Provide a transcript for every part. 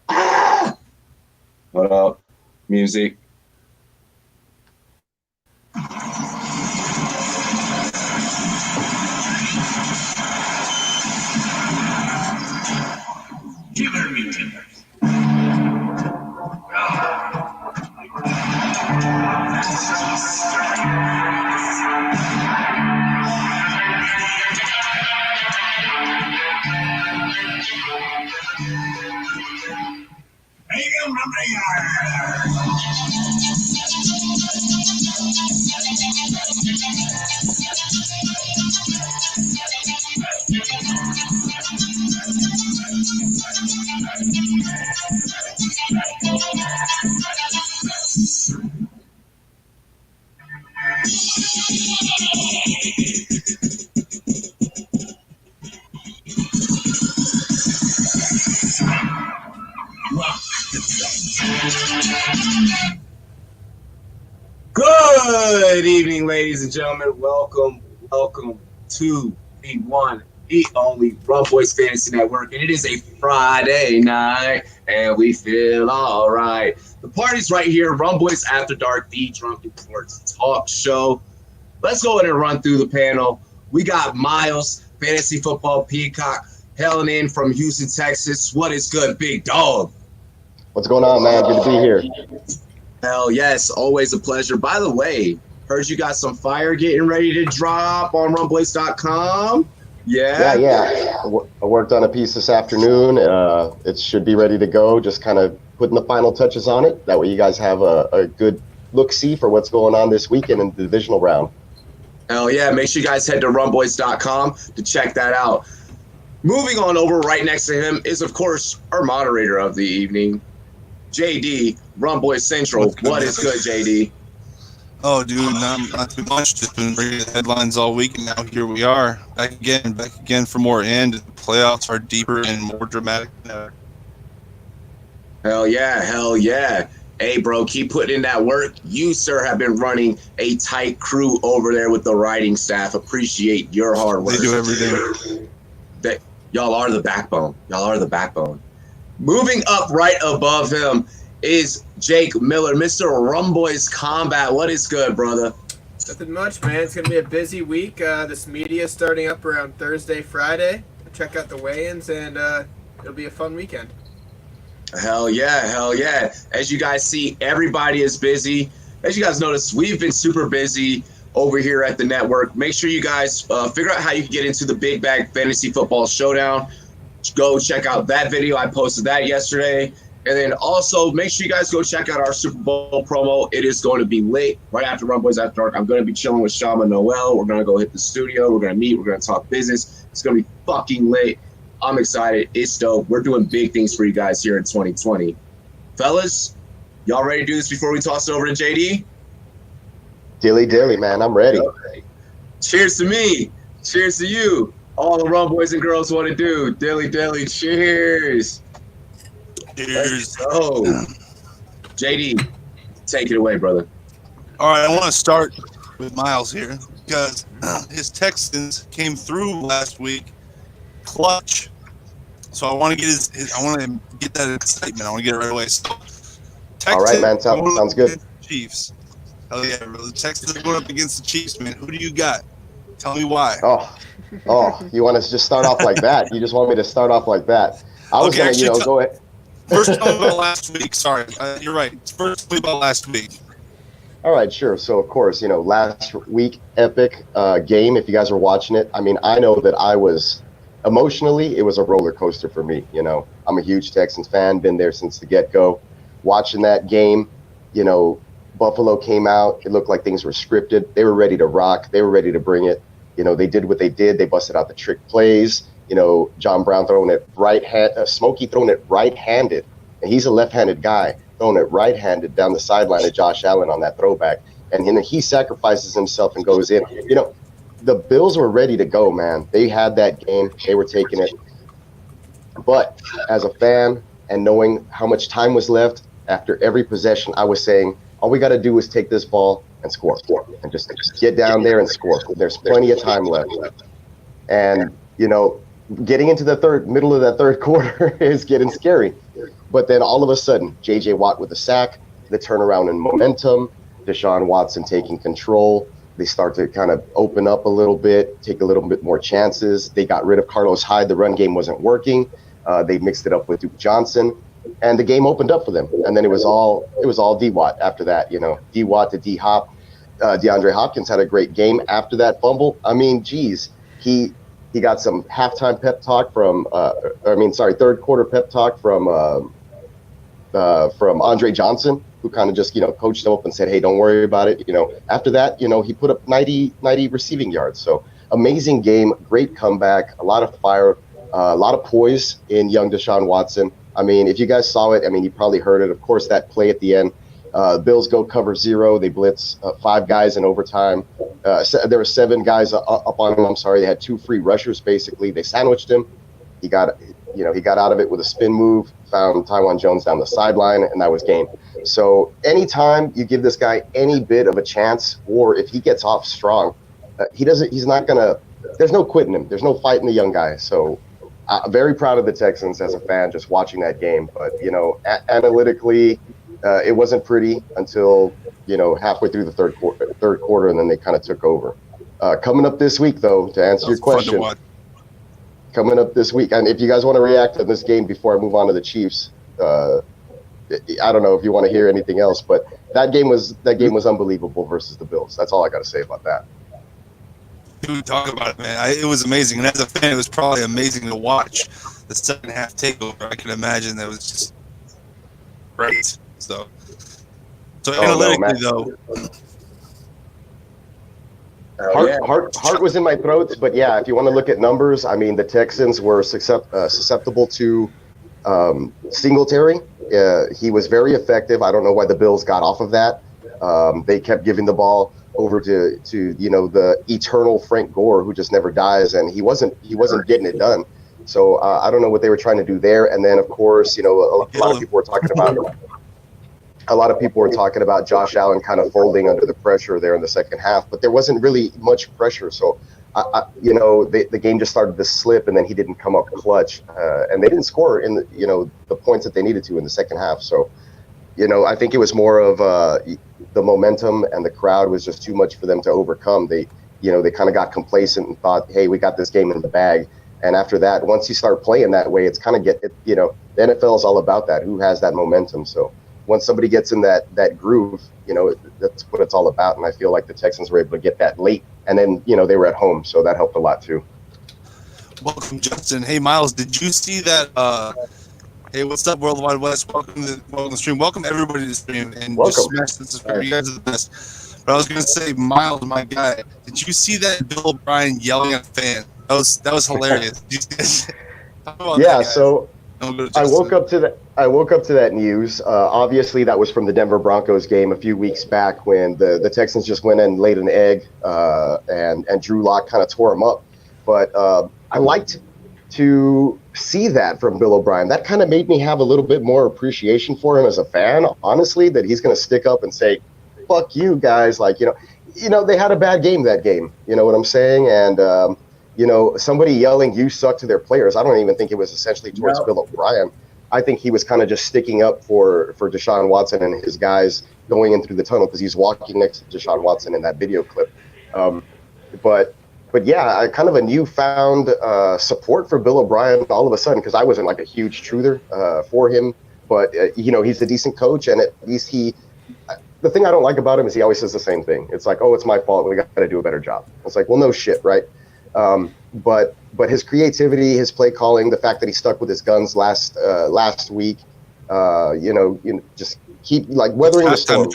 Ah! What up? Music. Killer Mutant. Good evening, ladies and gentlemen. Welcome to the one, the only Rumboyz Fantasy Network. And it is a Friday night, and we feel all right. The party's right here, Rumboyz After Dark, the Drunken Sports Talk Show. Let's go ahead and run through the panel. We got Miles, Fantasy Football Peacock, hailing in from Houston, Texas. What is good, big dog? What's going on, man? Good to be here. Hell yes, always a pleasure. By the way, heard you got some fire getting ready to drop on Rumboyz.com. Yeah. I worked on a piece this afternoon. It should be ready to go. Just kind of putting the final touches on it. That way you guys have a good look-see for what's going on this weekend in the divisional round. Hell yeah, make sure you guys head to Rumboyz.com to check that out. Moving on over, right next to him is, of course, our moderator of the evening, JD, Rumboyz Central. What is good, JD? Oh, dude, not too much. Just been reading the headlines all week, and now here we are, back again for more. And the playoffs are deeper and more dramatic than ever. Hell yeah. Hey, bro, keep putting in that work. You, sir, have been running a tight crew over there with the writing staff. Appreciate your hard work. They do everything. Y'all are the backbone. Moving up right above him is Jake Miller, Mr. Rumboyz Combat. What is good, brother? Nothing much, man. It's going to be a busy week. This media is starting up around Thursday, Friday. Check out the weigh-ins, and it'll be a fun weekend. Hell yeah. As you guys see, everybody is busy. As you guys notice, we've been super busy over here at the network. Make sure you guys figure out how you can get into the Big Bag Fantasy Football Showdown. Go check out that video. I posted that yesterday. And then also make sure you guys go check out our Super Bowl promo. It is going to be late right after Rumboyz After Dark. I'm going to be chilling with Shama Noel. We're going to go hit the studio. We're going to meet. We're going to talk business. It's going to be fucking late. I'm excited. It's dope. We're doing big things for you guys here in 2020. Fellas, y'all ready to do this before we toss it over to JD? Dilly, man. I'm ready. Okay. Cheers to me. Cheers to you. All the Rumboyz and girls want to do. Dilly, cheers. Cheers. So, JD, take it away, brother. All right, I want to start with Miles here because his Texans came through last week, clutch. So I want to get I want to get that excitement. I want to get it right away. So, Texans, all right, man. Sounds good. Chiefs. Hell yeah, bro. The Texans are going up against the Chiefs, man. Who do you got? Tell me why. Oh, you want to just start off like that? You just want me to start off like that? I was going to, go ahead. First tell me about last week. Sorry, you're right. First tell me about last week. All right, sure. So, of course, last week, epic game. If you guys were watching it, I mean, I know that I was emotionally, it was a roller coaster for me. I'm a huge Texans fan, been there since the get-go. Watching that game, Buffalo came out. It looked like things were scripted. They were ready to rock. They were ready to bring it. They did what they did. They busted out the trick plays. John Brown throwing it Smokey throwing it right-handed. And he's a left-handed guy, throwing it right-handed down the sideline to Josh Allen on that throwback. And then he sacrifices himself and goes in. The Bills were ready to go, man. They had that game. They were taking it. But as a fan and knowing how much time was left after every possession, I was saying, all we got to do is take this ball and score. And just get down there and score. There's plenty of time left. And, getting into the middle of that third quarter is getting scary. But then all of a sudden, J.J. Watt with a sack, the turnaround in momentum, Deshaun Watson taking control. They start to kind of open up a little bit, take a little bit more chances. They got rid of Carlos Hyde. The run game wasn't working. They mixed it up with Duke Johnson, and the game opened up for them. And then it was all D-Watt after that. D-Watt to D-Hop. DeAndre Hopkins had a great game after that fumble. I mean, geez, he got some halftime pep talk third quarter pep talk from Andre Johnson, who kind of just, coached him up and said, hey, don't worry about it. After that, he put up 90 receiving yards. So amazing game, great comeback, a lot of fire, a lot of poise in young Deshaun Watson. I mean, if you guys saw it, I mean, you probably heard it. Of course, that play at the end, Bills go cover 0. They blitz 5 guys in overtime. There were 7 guys up on him. I'm sorry. They had 2 free rushers, basically. They sandwiched him. He got out of it with a spin move, found Tywan Jones down the sideline, and that was game. So anytime you give this guy any bit of a chance, or if he gets off strong, he's not going to – there's no quitting him. There's no fighting the young guy. So very proud of the Texans as a fan just watching that game. But, analytically, it wasn't pretty until, halfway through the third quarter, and then they kind of took over. Coming up this week, though, to answer your question – coming up this week, and if you guys want to react to this game before I move on to the Chiefs, I don't know if you want to hear anything else, but that game was unbelievable versus the Bills. That's all I got to say about that. Dude, talk about it, man. It was amazing, and as a fan, it was probably amazing to watch the second half takeover. I can imagine that was just great. So analytically, though. Heart was in my throat, but yeah, if you want to look at numbers, I mean, the Texans were susceptible to Singletary. He was very effective. I don't know why the Bills got off of that. They kept giving the ball over to the eternal Frank Gore, who just never dies, and he wasn't getting it done. So I don't know what they were trying to do there. And then, of course, a lot of people were talking about. A lot of people were talking about Josh Allen kind of folding under the pressure there in the second half, but there wasn't really much pressure. So, the game just started to slip, and then he didn't come up clutch, and they didn't score in the points that they needed to in the second half. So, I think it was more of the momentum, and the crowd was just too much for them to overcome. They kind of got complacent and thought, hey, we got this game in the bag. And after that, once you start playing that way, it's kind of the NFL is all about that. Who has that momentum? So. Once somebody gets in that groove, that's what it's all about. And I feel like the Texans were able to get that late. And then, they were at home, so that helped a lot too. Welcome, Justin. Hey, Miles, did you see that? Hey, what's up, World Wide West? Welcome to the stream. Welcome, everybody, to the stream. And welcome. Just smash the subscribe. You guys are the best. But I was going to say, Miles, my guy, did you see that Bill O'Brien yelling at a fan? That was hilarious. Did you see that? Yeah, so I woke up to that news. Obviously, that was from the Denver Broncos game a few weeks back when the Texans just went and laid an egg, and Drew Lock kind of tore him up. But I liked to see that from Bill O'Brien. That kind of made me have a little bit more appreciation for him as a fan, honestly, that he's going to stick up and say, fuck you guys. Like, they had a bad game that game. You know what I'm saying? And, somebody yelling, you suck to their players. I don't even think it was essentially towards Bill O'Brien. I think he was kind of just sticking up for Deshaun Watson and his guys going in through the tunnel because he's walking next to Deshaun Watson in that video clip. But yeah, kind of a newfound support for Bill O'Brien all of a sudden, because I wasn't like a huge truther for him. But, he's a decent coach, and at least the thing I don't like about him is he always says the same thing. It's like, oh, it's my fault. We got to do a better job. It's like, well, no shit, right? But his creativity, his play calling, the fact that he stuck with his guns last week, just keep like weathering the storm.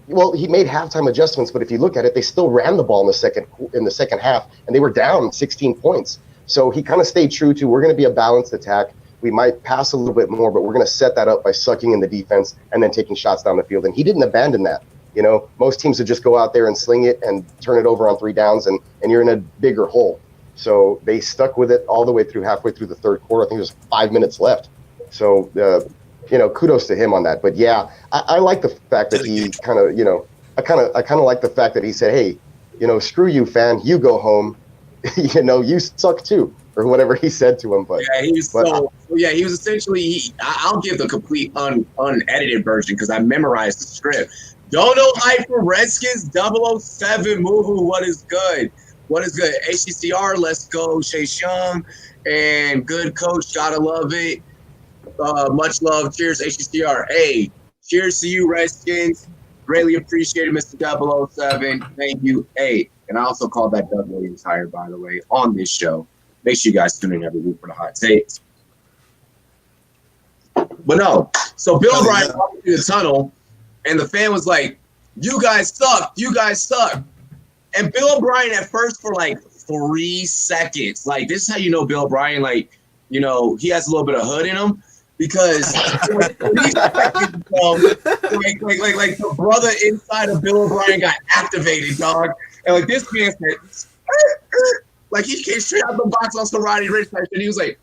Well, he made halftime adjustments, but if you look at it, they still ran the ball in the second half, and they were down 16 points. So he kind of stayed true to, we're going to be a balanced attack. We might pass a little bit more, but we're going to set that up by sucking in the defense and then taking shots down the field. And he didn't abandon that. Most teams would just go out there and sling it and turn it over on 3 downs, and you're in a bigger hole. So they stuck with it all the way through, halfway through the third quarter. I think there's 5 minutes left. So, kudos to him on that. But yeah, I like the fact that he kind of, I kind of like the fact that he said, hey, screw you, fan, you go home. you suck too, or whatever he said to him. But yeah, he was essentially. I'll give the complete unedited version because I memorized the script. Dono hype for Redskins 007 Moo. What is good? What is good? HCCR, let's go. Shay Young and good coach. Gotta love it. Much love. Cheers, HCCR. Hey, cheers to you, Redskins. Greatly appreciated, Mr. 007. Thank you. Hey, and I also called that Doug Williams hire, by the way, on this show. Make sure you guys tune in every week for the hot takes. But no, so Bill O'Brien walked through the tunnel, and the fan was like, "You guys suck. You guys suck." And Bill O'Brien at first for like 3 seconds, like this is how you know Bill O'Brien, like he has a little bit of hood in him. Because like the brother inside of Bill O'Brien got activated, dog. And like this man said, like he came straight out the box on some Roddy Ricch type, and he was like,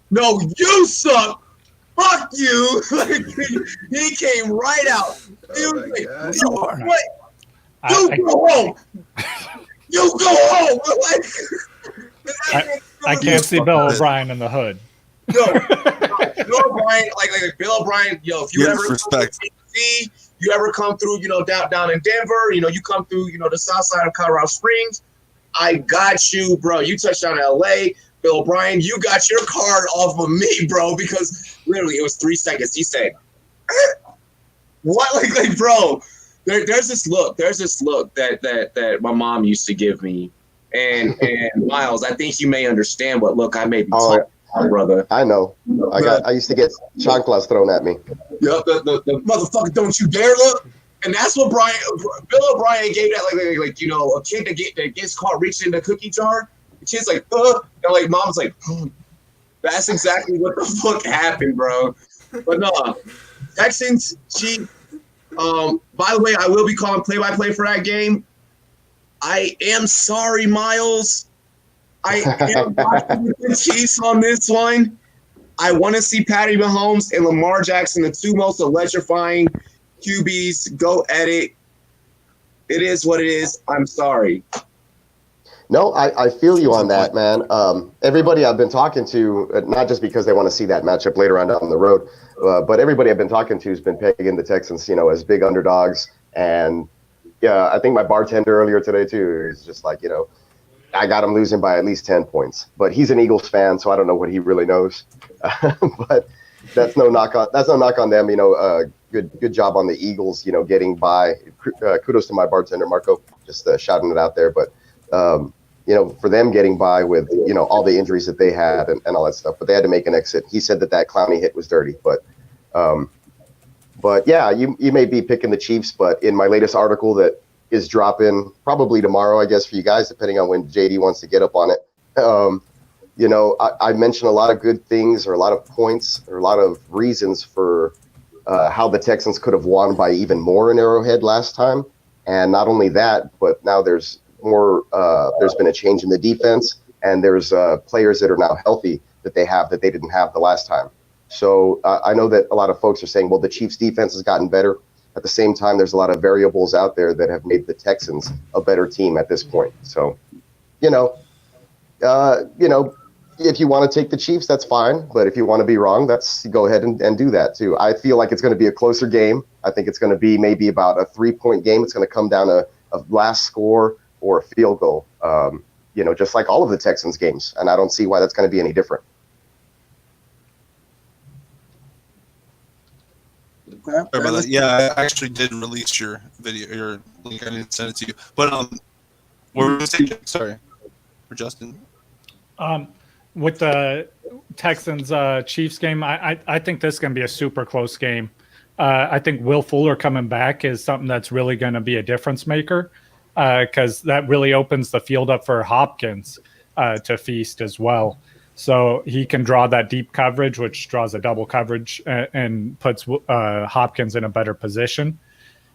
"No, you suck. Fuck you." Like he came right out. He was like, "What? You go home. You go home." Like, I can't see Bill O'Brien in the hood. No, Bill O'Brien, like Bill O'Brien, if you ever respect. you ever come through, down in Denver, you come through, the south side of Colorado Springs, I got you, bro. You touched down in LA, Bill O'Brien, you got your card off of me, bro, because literally it was 3 seconds. He said, "What?" Like, bro, there's this look that my mom used to give me, and Miles, I think you may understand what look I may be talking. Brother, I know. I used to get chanclas thrown at me. Yep, the motherfucker, don't you dare look. And that's what Bill O'Brien gave that, like a kid that gets caught reaching in the cookie jar. The kid's like, and like mom's like, that's exactly what the fuck happened, bro. But no, Texans, Chiefs. By the way, I will be calling play-by-play for that game. I am sorry, Miles. I am watching the Chiefs on this one. I want to see Patty Mahomes and Lamar Jackson, the two most electrifying QBs, go at it. It is what it is. I'm sorry. No, I feel you on that, man. Everybody I've been talking to, not just because they want to see that matchup later on down the road, but everybody I've been talking to has been pegging the Texans, as big underdogs. And yeah, I think my bartender earlier today too is just like, I got him losing by at least 10 points, but he's an Eagles fan, so I don't know what he really knows. But that's no knock on them. Good job on the Eagles. Getting by. Kudos to my bartender Marco, just shouting it out there. But for them getting by with all the injuries that they had and all that stuff, but they had to make an exit. He said that Clowney hit was dirty, but yeah, you may be picking the Chiefs, but in my latest article that is dropping probably tomorrow, I guess, for you guys, depending on when JD wants to get up on it. I mentioned a lot of good things or a lot of points or a lot of reasons for how the Texans could have won by even more in Arrowhead last time. And not only that, but now there's more, there's been a change in the defense, and there's players that are now healthy that they didn't have the last time. So I know that a lot of folks are saying, well, the Chiefs defense has gotten better. At the same time, there's a lot of variables out there that have made the Texans a better team at this point. So, if you want to take the Chiefs, that's fine. But if you want to be wrong, go ahead and do that too. I feel like it's going to be a closer game. I think it's going to be maybe about a 3-point game. It's going to come down to a last score or a field goal, just like all of the Texans games. And I don't see why that's going to be any different. Okay. Yeah, I actually did release your video, your link. I didn't send it to you, but what were you saying? Sorry, for Justin. With the Texans Chiefs game, I think this is going to be a super close game. I think Will Fuller coming back is something that's really going to be a difference maker, because that really opens the field up for Hopkins to feast as well. So he can draw that deep coverage, which draws a double coverage and puts Hopkins in a better position.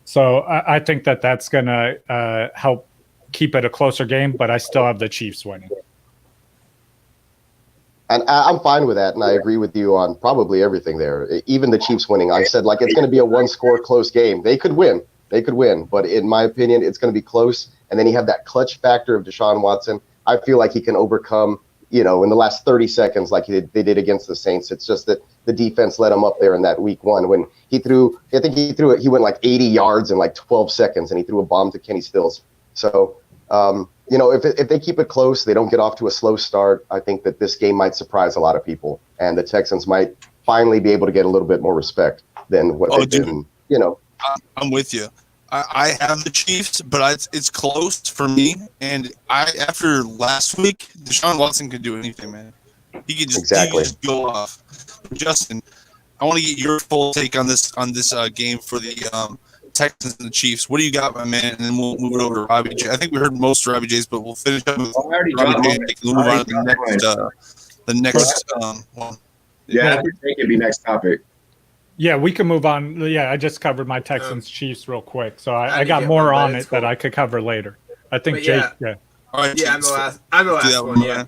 So I think that's going to help keep it a closer game, but I still have the Chiefs winning. And I'm fine with that, and I agree with you on probably everything there. Even the Chiefs winning, I said, it's going to be a one-score close game. They could win, but in my opinion, it's going to be close. And then you have that clutch factor of Deshaun Watson. I feel like he can overcome, in the last 30 seconds like they did against the Saints. It's just that the defense let him up there in that week one when he went like 80 yards in like 12 seconds, and he threw a bomb to Kenny Stills. So, if they keep it close, they don't get off to a slow start, I think that this game might surprise a lot of people, and the Texans might finally be able to get a little bit more respect than what they've been, I'm with you. I have the Chiefs, but it's close for me. And after last week, Deshaun Watson could do anything, man. He could just go off. Justin, I want to get your full take on this game for the Texans and the Chiefs. What do you got, my man? And then we'll move it over to Robbie J. I think we heard most of Robbie J's, but we'll finish up with Robbie J. We'll move on to the next one. Yeah, I think it could be next topic. Yeah, we can move on. Yeah, I just covered my Texans Chiefs real quick, so I got more on it that I could cover later. I think Jake. Yeah. All right. Yeah, I'm the last one. Yeah.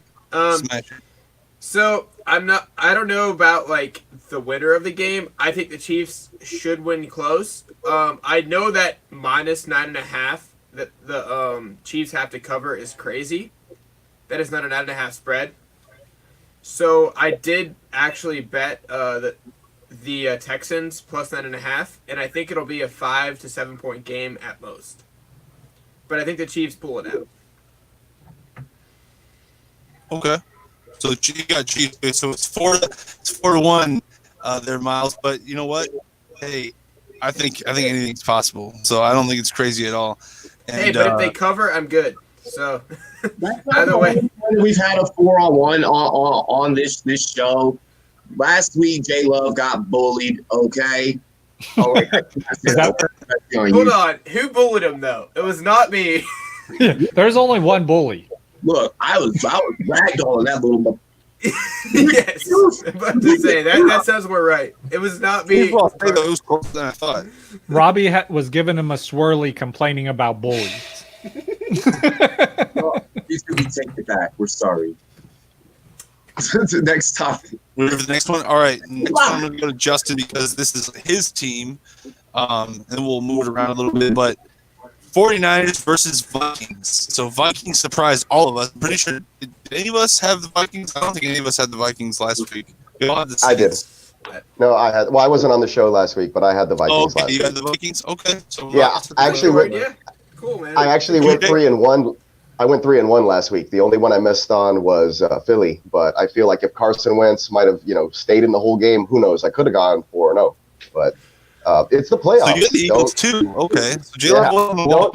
So I don't know about like the winner of the game. I think the Chiefs should win close. I know that -9.5 that the Chiefs have to cover is crazy. That is not a 9.5 spread. So I did actually bet the Texans plus 9.5, and I think it'll be a 5 to 7 point game at most. But I think the Chiefs pull it out. Okay, so you got Chiefs. So it's 4-1 there, Miles. But you know what? Hey, I think anything's possible. So I don't think it's crazy at all. And, but if they cover, I'm good. So either way, we've had a 4-on-1 on this show. Last week, J Love got bullied. Okay. Oh, wait. Hold on. Who bullied him though? It was not me. There's only one bully. Look, I was ragdolling that little. Yes. I'm about to say that sounds more right. It was not me. It was closer than I thought. Robbie was giving him a swirly, complaining about bullies. Well, we take it back. We're sorry. The next topic. We're the next one. All right. Next one, I'm going to go to Justin because this is his team. And we'll move it around a little bit. But 49ers versus Vikings. So Vikings surprised all of us. I'm pretty sure. Did any of us have the Vikings? I don't think any of us had the Vikings last week. I did. No, I had. Well, I wasn't on the show last week, but I had the Vikings last week. You had the Vikings? Okay. So yeah, cool, man. I actually went 3-1. I went 3-1 last week. The only one I missed on was Philly, but I feel like if Carson Wentz might have, stayed in the whole game, who knows? I could have gone 4-0, but it's the playoffs. So you got the Eagles too. Okay. So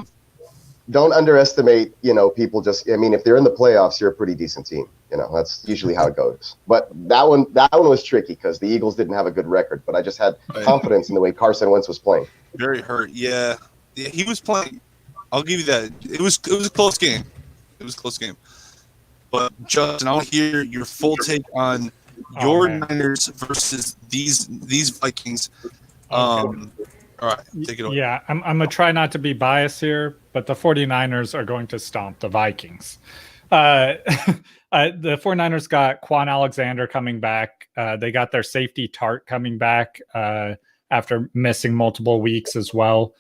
don't underestimate, people just. I mean, if they're in the playoffs, you're a pretty decent team. That's usually how it goes. But that one was tricky because the Eagles didn't have a good record, but I just had confidence in the way Carson Wentz was playing. Very hurt. Yeah, he was playing. I'll give you that. It was a close game. It was a close game. But Justin, I want to hear your full take on your Niners versus these Vikings. All right, take it away. Yeah, I'm going to try not to be biased here, but the 49ers are going to stomp the Vikings. The 49ers got Quan Alexander coming back. They got their safety Tart coming back after missing multiple weeks as well.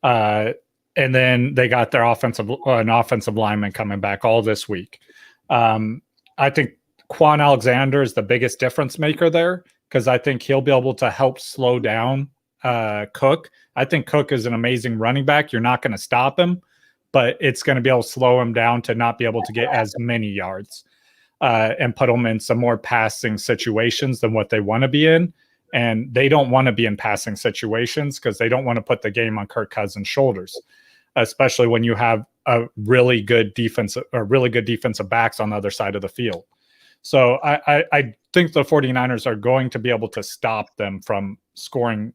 And then they got their offensive lineman coming back all this week. I think Quan Alexander is the biggest difference maker there because I think he'll be able to help slow down Cook. I think Cook is an amazing running back. You're not going to stop him, but it's going to be able to slow him down to not be able to get as many yards and put them in some more passing situations than what they want to be in. And they don't want to be in passing situations because they don't want to put the game on Kirk Cousins' shoulders, especially when you have a really good defensive backs on the other side of the field. So I think the 49ers are going to be able to stop them from scoring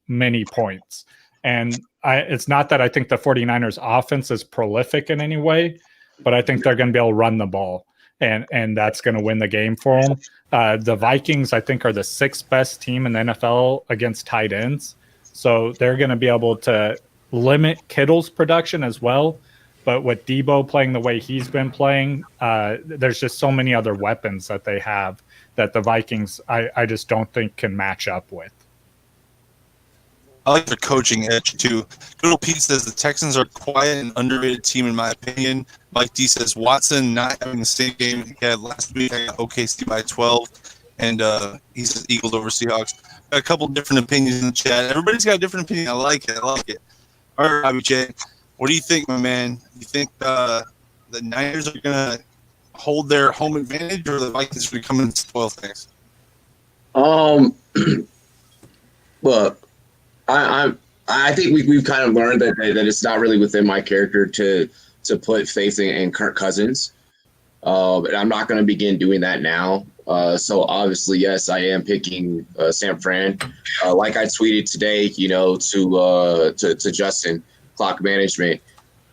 many points. And it's not that I think the 49ers offense is prolific in any way, but I think they're going to be able to run the ball. And that's going to win the game for them. The Vikings, I think, are the 6th best team in the NFL against tight ends. So they're going to be able to limit Kittle's production as well. But with Debo playing the way he's been playing, there's just so many other weapons that they have that the Vikings, I just don't think can match up with. I like their coaching edge too. Good old Pete says the Texans are a quiet and underrated team in my opinion. Mike D says Watson not having the same game he had last week. I got OKC by 12, and he says Eagles over Seahawks. Got a couple different opinions in the chat. Everybody's got a different opinion. I like it. All right, Robbie J, what do you think, my man? You think the Niners are gonna hold their home advantage, or the Vikings are gonna come in and spoil things? Look, I think we've kind of learned that it's not really within my character to put faith in Kirk Cousins. But I'm not going to begin doing that now. So obviously, yes, I am picking San Fran. Like I tweeted today, to Justin, clock management.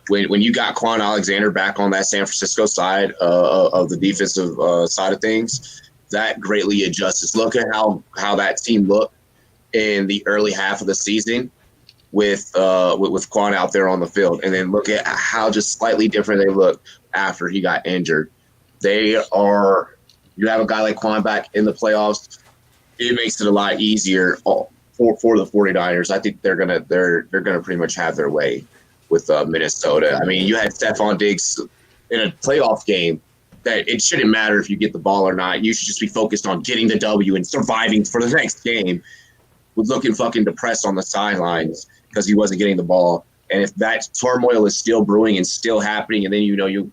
When you got Quan Alexander back on that San Francisco side of the defensive side of things, that greatly adjusts. Look at how that team looked in the early half of the season with Quan out there on the field, and then look at how just slightly different they look after he got injured. You have a guy like Quan back in the playoffs, it makes it a lot easier for the 49ers. I think they're gonna pretty much have their way with Minnesota. I mean, you had Stephon Diggs in a playoff game that it shouldn't matter if you get the ball or not. You should just be focused on getting the W and surviving for the next game. Was looking fucking depressed on the sidelines because he wasn't getting the ball. And if that turmoil is still brewing and still happening, and then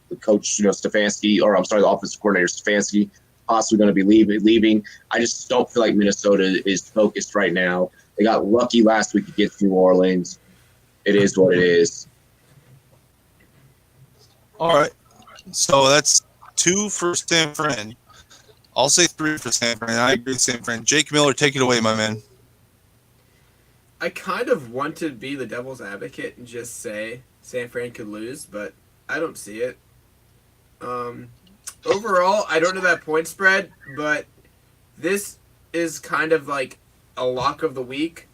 the coach, Stefanski, or I'm sorry, the offensive coordinator Stefanski, possibly going to be leaving. I just don't feel like Minnesota is focused right now. They got lucky last week against New Orleans. It is what it is. All right. So that's 2 for San Fran. I'll say 3 for San Fran. I agree with San Fran. Jake Miller, take it away, my man. I kind of want to be the devil's advocate and just say San Fran could lose, but I don't see it. Overall, I don't know that point spread, but this is kind of like a lock of the week,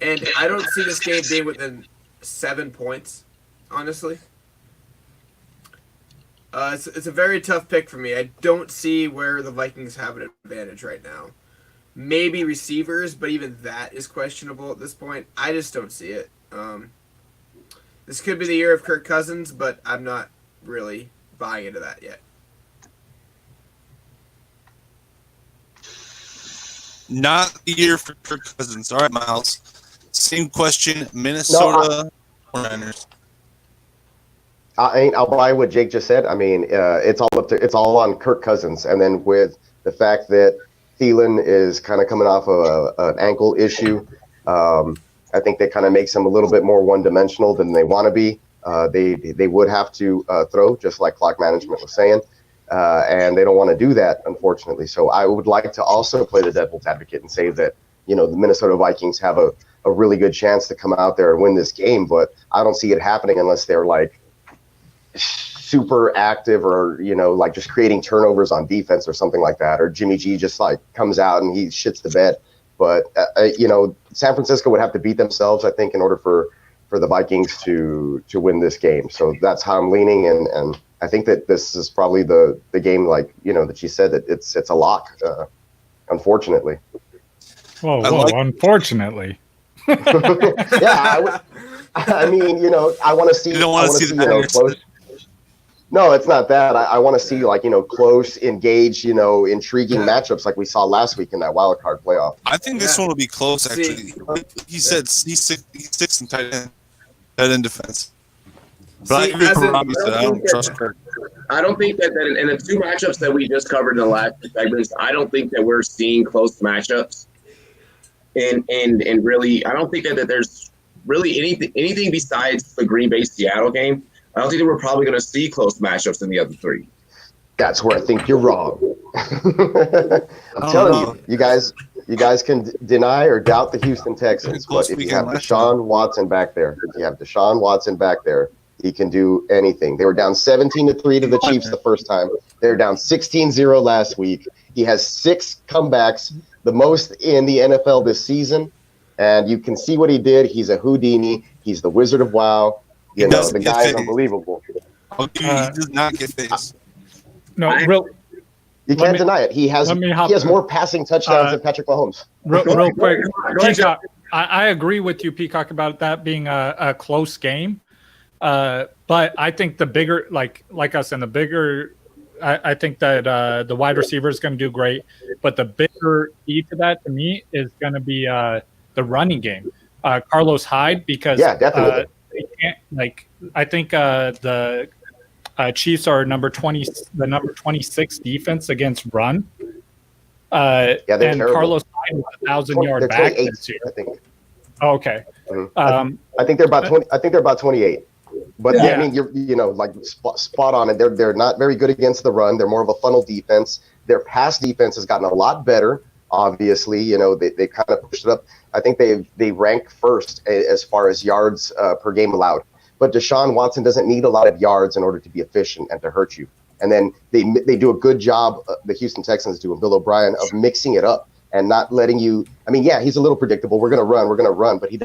and I don't see this game being within 7 points, honestly. It's a very tough pick for me. I don't see where the Vikings have an advantage right now. Maybe receivers, but even that is questionable at this point. I just don't see it. This could be the year of Kirk Cousins, but I'm not really buying into that yet. Not the year for Kirk Cousins. All right, Miles. Same question. Minnesota or Niners? I'll buy what Jake just said. I mean, it's all on Kirk Cousins, and then with the fact that Thielen is kind of coming off of an ankle issue. I think that kind of makes him a little bit more one-dimensional than they want to be. They would have to throw, just like clock management was saying, and they don't want to do that, unfortunately. So I would like to also play the devil's advocate and say that the Minnesota Vikings have a really good chance to come out there and win this game, but I don't see it happening unless they're like super active or like just creating turnovers on defense or something like that, or Jimmy G just like comes out and he shits the bed. But San Francisco would have to beat themselves, I think, in order for the Vikings to win this game. So that's how I'm leaning, and I think that this is probably the game, like that she said, that it's a lock, unfortunately. Whoa, unfortunately. Yeah, I mean, I want to see. You don't want to see the close. No, it's not that. I want to see close, engaged, intriguing matchups like we saw last week in that wild card playoff. I think this one will be close. Actually, he said he's six in tight end defense. But I agree with Robbie said. I don't trust Kirk. I don't think that in the 2 matchups that we just covered in the last segments, I don't think that we're seeing close matchups. And really, I don't think that there's really anything besides the Green Bay Seattle game. I don't think that we're probably going to see close matchups in the other 3. That's where I think you're wrong. I'm telling you guys can deny or doubt the Houston Texans, but if you have Deshaun Watson back there, he can do anything. They were down 17-3 to the Chiefs the first time. They were down 16-0 last week. He has 6 comebacks, the most in the NFL this season, and you can see what he did. He's a Houdini. He's the Wizard of WoW. The guy is unbelievable. He does not get face. You can't deny it. He has more passing touchdowns than Patrick Mahomes. Real quick, I agree with you, Peacock, about that being a close game. But I think the bigger, like us, and the bigger, I think that the wide receiver is going to do great. But the bigger key to that, to me, is going to be the running game. Carlos Hyde, because definitely. I think the Chiefs are number 26 defense against run. They're and terrible. Carlos Hyde was 1,000-yard back this year. I think. Oh, okay. Mm-hmm. I think they're about 20. I think they're about 28. But I mean, you're like spot on it. They're not very good against the run. They're more of a funnel defense. Their pass defense has gotten a lot better. Obviously, they kind of pushed it up. I think they rank first as far as yards per game allowed. But Deshaun Watson doesn't need a lot of yards in order to be efficient and to hurt you. And then they do a good job, the Houston Texans do, and Bill O'Brien, of mixing it up and not letting you. I mean, yeah, he's a little predictable. We're gonna run, but he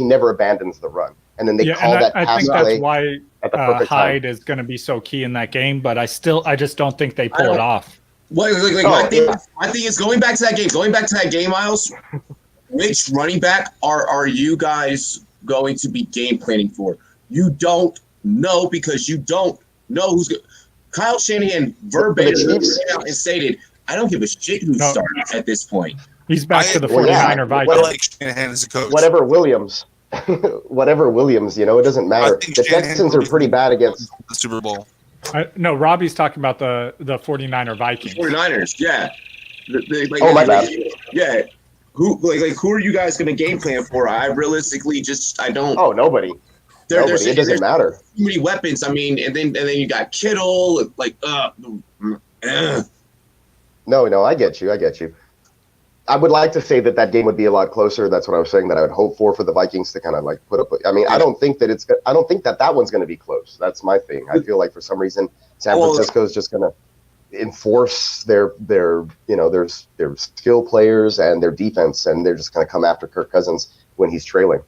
never abandons the run. And then they call that pass I think play. That's why Hyde is going to be so key in that game. But I just don't think they pull it off. My thing is going back to that game, Miles. Which running back are you guys going to be game planning for? You don't know, because you don't know who's good. Kyle Shanahan verbatim came out and stated, "I don't give a shit who starts at this point." He's back to the 49er Vikings. I like Shanahan as a coach. Whatever Williams, it doesn't matter. The Texans are pretty bad against the Super Bowl. No, Robbie's talking about the 49er Vikings. 49ers, yeah. My bad. Yeah. Who are you guys going to game plan for? I realistically I don't. Oh, nobody. It doesn't matter. Too many weapons. I mean, and then you got Kittle. No, I get you. I would like to say that game would be a lot closer. That's what I was saying, that I would hope for the Vikings to kind of like put up. I mean, I don't think that one's going to be close. That's my thing. I feel like for some reason San Francisco is just going to enforce their skill players and their defense, and they're just going to come after Kirk Cousins when he's trailing.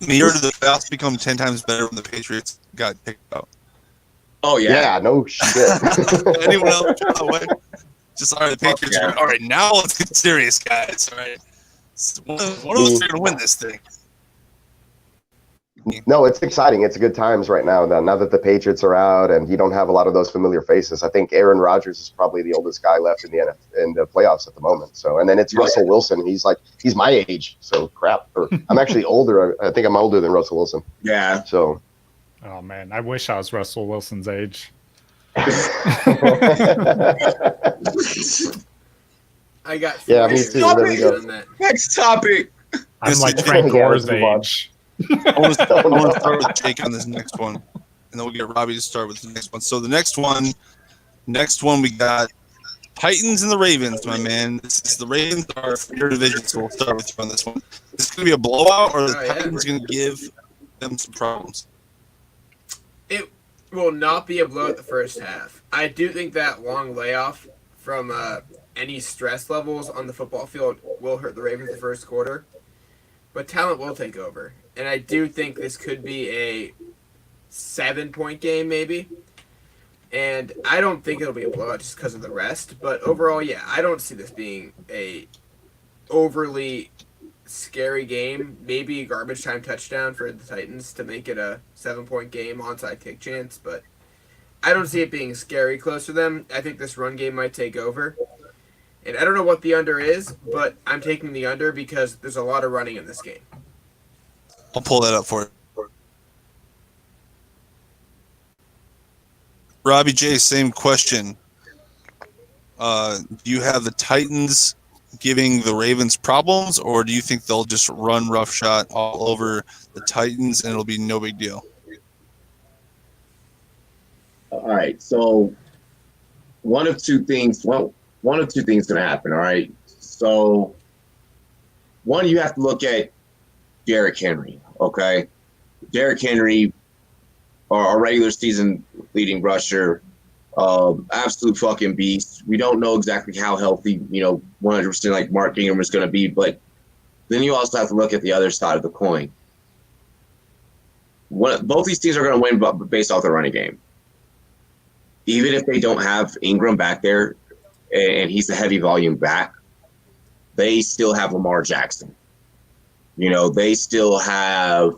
The year of the playoffs become 10 times better when the Patriots got picked out. Oh yeah. Yeah, no shit. Anyone else? Just all right, the Patriots. Yeah. All right, now let's get serious, guys. All right, one of us are going to win this thing. No, it's exciting. It's good times right now. Now that the Patriots are out and you don't have a lot of those familiar faces, I think Aaron Rodgers is probably the oldest guy left in the playoffs at the moment. So, and then it's Russell Wilson. He's my age. So crap. I'm actually older. I think I'm older than Russell Wilson. Yeah. So. Oh man, I wish I was Russell Wilson's age. I got. Yeah, me too. There we go. Next topic. I'm like Frank Gore's age. I want to start with Jake on this next one, and then we'll get Robbie to start with the next one. So the next one we got Titans and the Ravens, my man. The Ravens are your division, so we'll start with you on this one. Is this going to be a blowout, or are the Titans going to give them some problems? It will not be a blowout the first half. I do think that long layoff from any stress levels on the football field will hurt the Ravens the first quarter, but talent will take over. And I do think this could be a 7-point game, maybe. And I don't think it'll be a blowout just because of the rest. But overall, yeah, I don't see this being a overly scary game. Maybe a garbage time touchdown for the Titans to make it a 7-point game, onside kick chance. But I don't see it being scary close to them. I think this run game might take over. And I don't know what the under is, but I'm taking the under because there's a lot of running in this game. I'll pull that up for you. Robbie J, same question. Do you have the Titans giving the Ravens problems, or do you think they'll just run roughshod all over the Titans and it'll be no big deal? All right, so one of two things going to happen, all right? So one, you have to look at Derrick Henry, okay? Derrick Henry, our regular season leading rusher, absolute fucking beast. We don't know exactly how healthy, 100% like Mark Ingram is going to be, but then you also have to look at the other side of the coin. Both these teams are going to win based off the running game. Even if they don't have Ingram back there and he's a heavy volume back, they still have Lamar Jackson. You know, they still have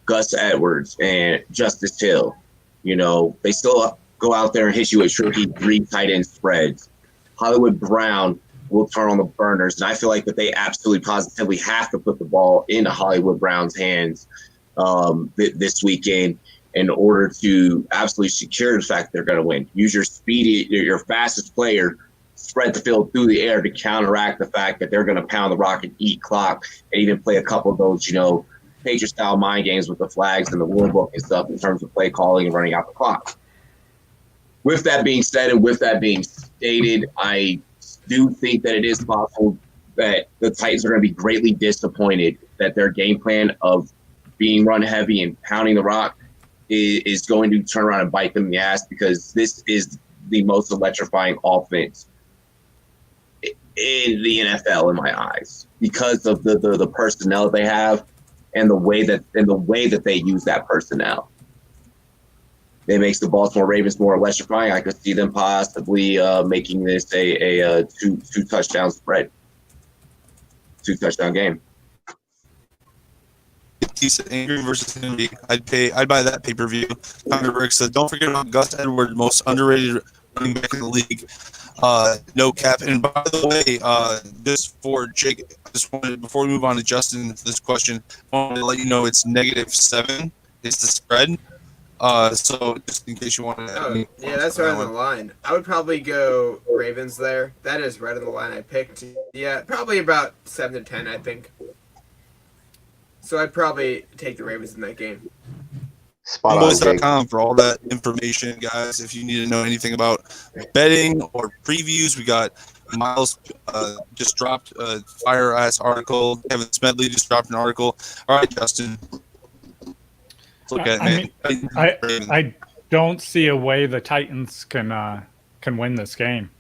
Gus Edwards and Justice Hill. You know, they still go out there and hit you with tricky 3 tight end spreads. Hollywood Brown will turn on the burners, and I feel like that they absolutely positively have to put the ball into Hollywood Brown's hands this weekend in order to absolutely secure the fact that they're going to win. Use your speedy, your fastest player, spread the field through the air to counteract the fact that they're going to pound the rock and eat clock, and even play a couple of those, you know, Patriot-style mind games with the flags and the rule book and stuff in terms of play calling and running out the clock. With that being said and with that being stated, I do think that it is possible that the Titans are going to be greatly disappointed that their game plan of being run heavy and pounding the rock is going to turn around and bite them in the ass, because this is the most electrifying offense in the NFL in my eyes, because of the personnel they have and the way that they use that personnel. It makes the Baltimore Ravens more electrifying. I could see them possibly making this a two touchdown spread, 2 touchdown game. He said Angry versus Henry. I'd buy that pay-per-view. Connor Burke said, don't forget about Gus Edwards, most underrated running back in the league. No cap. And by the way, just for Jake, I just wanted, before we move on to Justin for this question, I wanted to let you know it's -7 is the spread. So just in case you want to. Yeah, that's right on the line. I would probably go Ravens there. That is right on the line I picked. Yeah, probably about 7 to 10, I think. So I'd probably take the Ravens in that game. Rumboyz.com for all that information, guys. If you need to know anything about betting or previews, we got Miles just dropped a fire-ass article. Kevin Smedley just dropped an article. All right, Justin. Look at I don't see a way the Titans can win this game.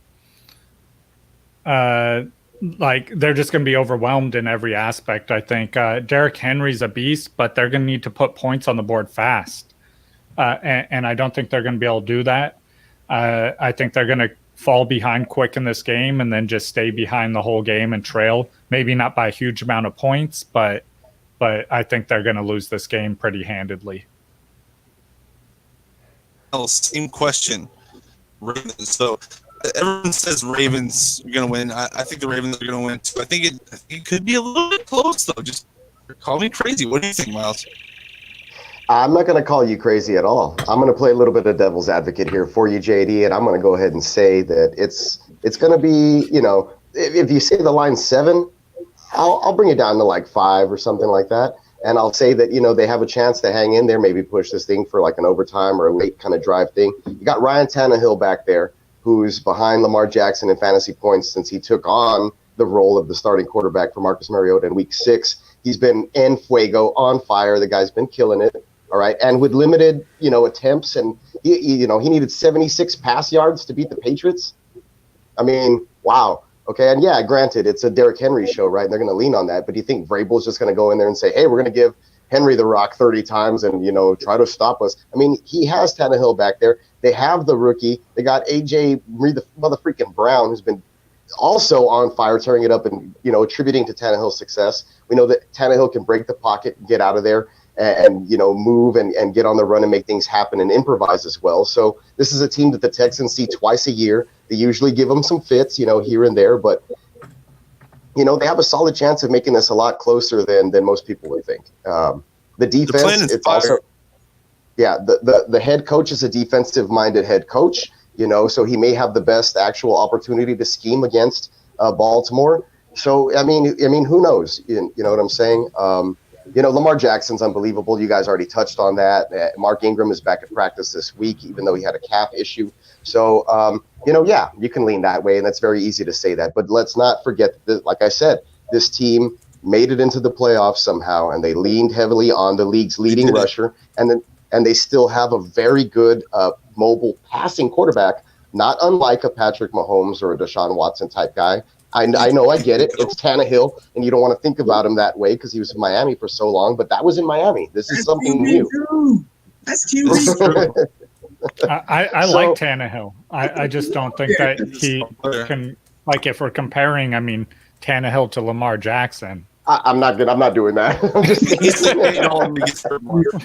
Like, they're just going to be overwhelmed in every aspect, I think. Derrick Henry's a beast, but they're going to need to put points on the board fast. And I don't think they're going to be able to do that. I think they're going to fall behind quick in this game and then just stay behind the whole game and trail. Maybe not by a huge amount of points, but I think they're going to lose this game pretty handedly. Same question. Ravens. So everyone says Ravens are going to win. I think the Ravens are going to win too. I think it could be a little bit close, though. Just call me crazy. What do you think, Miles? I'm not going to call you crazy at all. I'm going to play a little bit of devil's advocate here for you, JD, and I'm going to go ahead and say that it's going to be, you know, if you say the line 7, I'll bring it down to like 5 or something like that. And I'll say that, you know, they have a chance to hang in there, maybe push this thing for like an overtime or a late kind of drive thing. You got Ryan Tannehill back there, who's behind Lamar Jackson in fantasy points since he took on the role of the starting quarterback for Marcus Mariota in week 6. He's been en fuego, on fire. The guy's been killing it. All right. And with limited, you know, attempts, and he needed 76 pass yards to beat the Patriots. I mean, wow. Okay, and yeah, granted, it's a Derrick Henry show, right? And they're going to lean on that. But do you think Vrabel's just going to go in there and say, hey, we're going to give Henry the rock 30 times and, you know, try to stop us? I mean, he has Tannehill back there. They have the rookie. They got A.J. Mother-freaking Brown, who's been also on fire, tearing it up and, you know, attributing to Tannehill's success. We know that Tannehill can break the pocket, get out of there, and you know, move and get on the run and make things happen and improvise as well. So this is a team that the Texans see twice a year. They usually give them some fits, you know, here and there, but you know, they have a solid chance of making this a lot closer than most people would think. The defense, it's also, yeah, the head coach is a defensive-minded head coach, you know, so he may have the best actual opportunity to scheme against Baltimore. So I mean, who knows? You know what I'm saying? You know, Lamar Jackson's unbelievable. You guys already touched on that. Mark Ingram is back at practice this week, even though he had a calf issue. So, you know, yeah, you can lean that way, and that's very easy to say that. But let's not forget that, like I said, this team made it into the playoffs somehow, and they leaned heavily on the league's leading rusher, and they still have a very good mobile passing quarterback, not unlike a Patrick Mahomes or a Deshaun Watson type guy. I know, I get it. It's Tannehill, and you don't want to think about him that way because he was in Miami for so long, but that was in Miami. This is something new. That's cute. I like Tannehill. I just don't think that he can, like, if we're comparing, I mean, Tannehill to Lamar Jackson, I'm not good. I'm not doing that. I'm just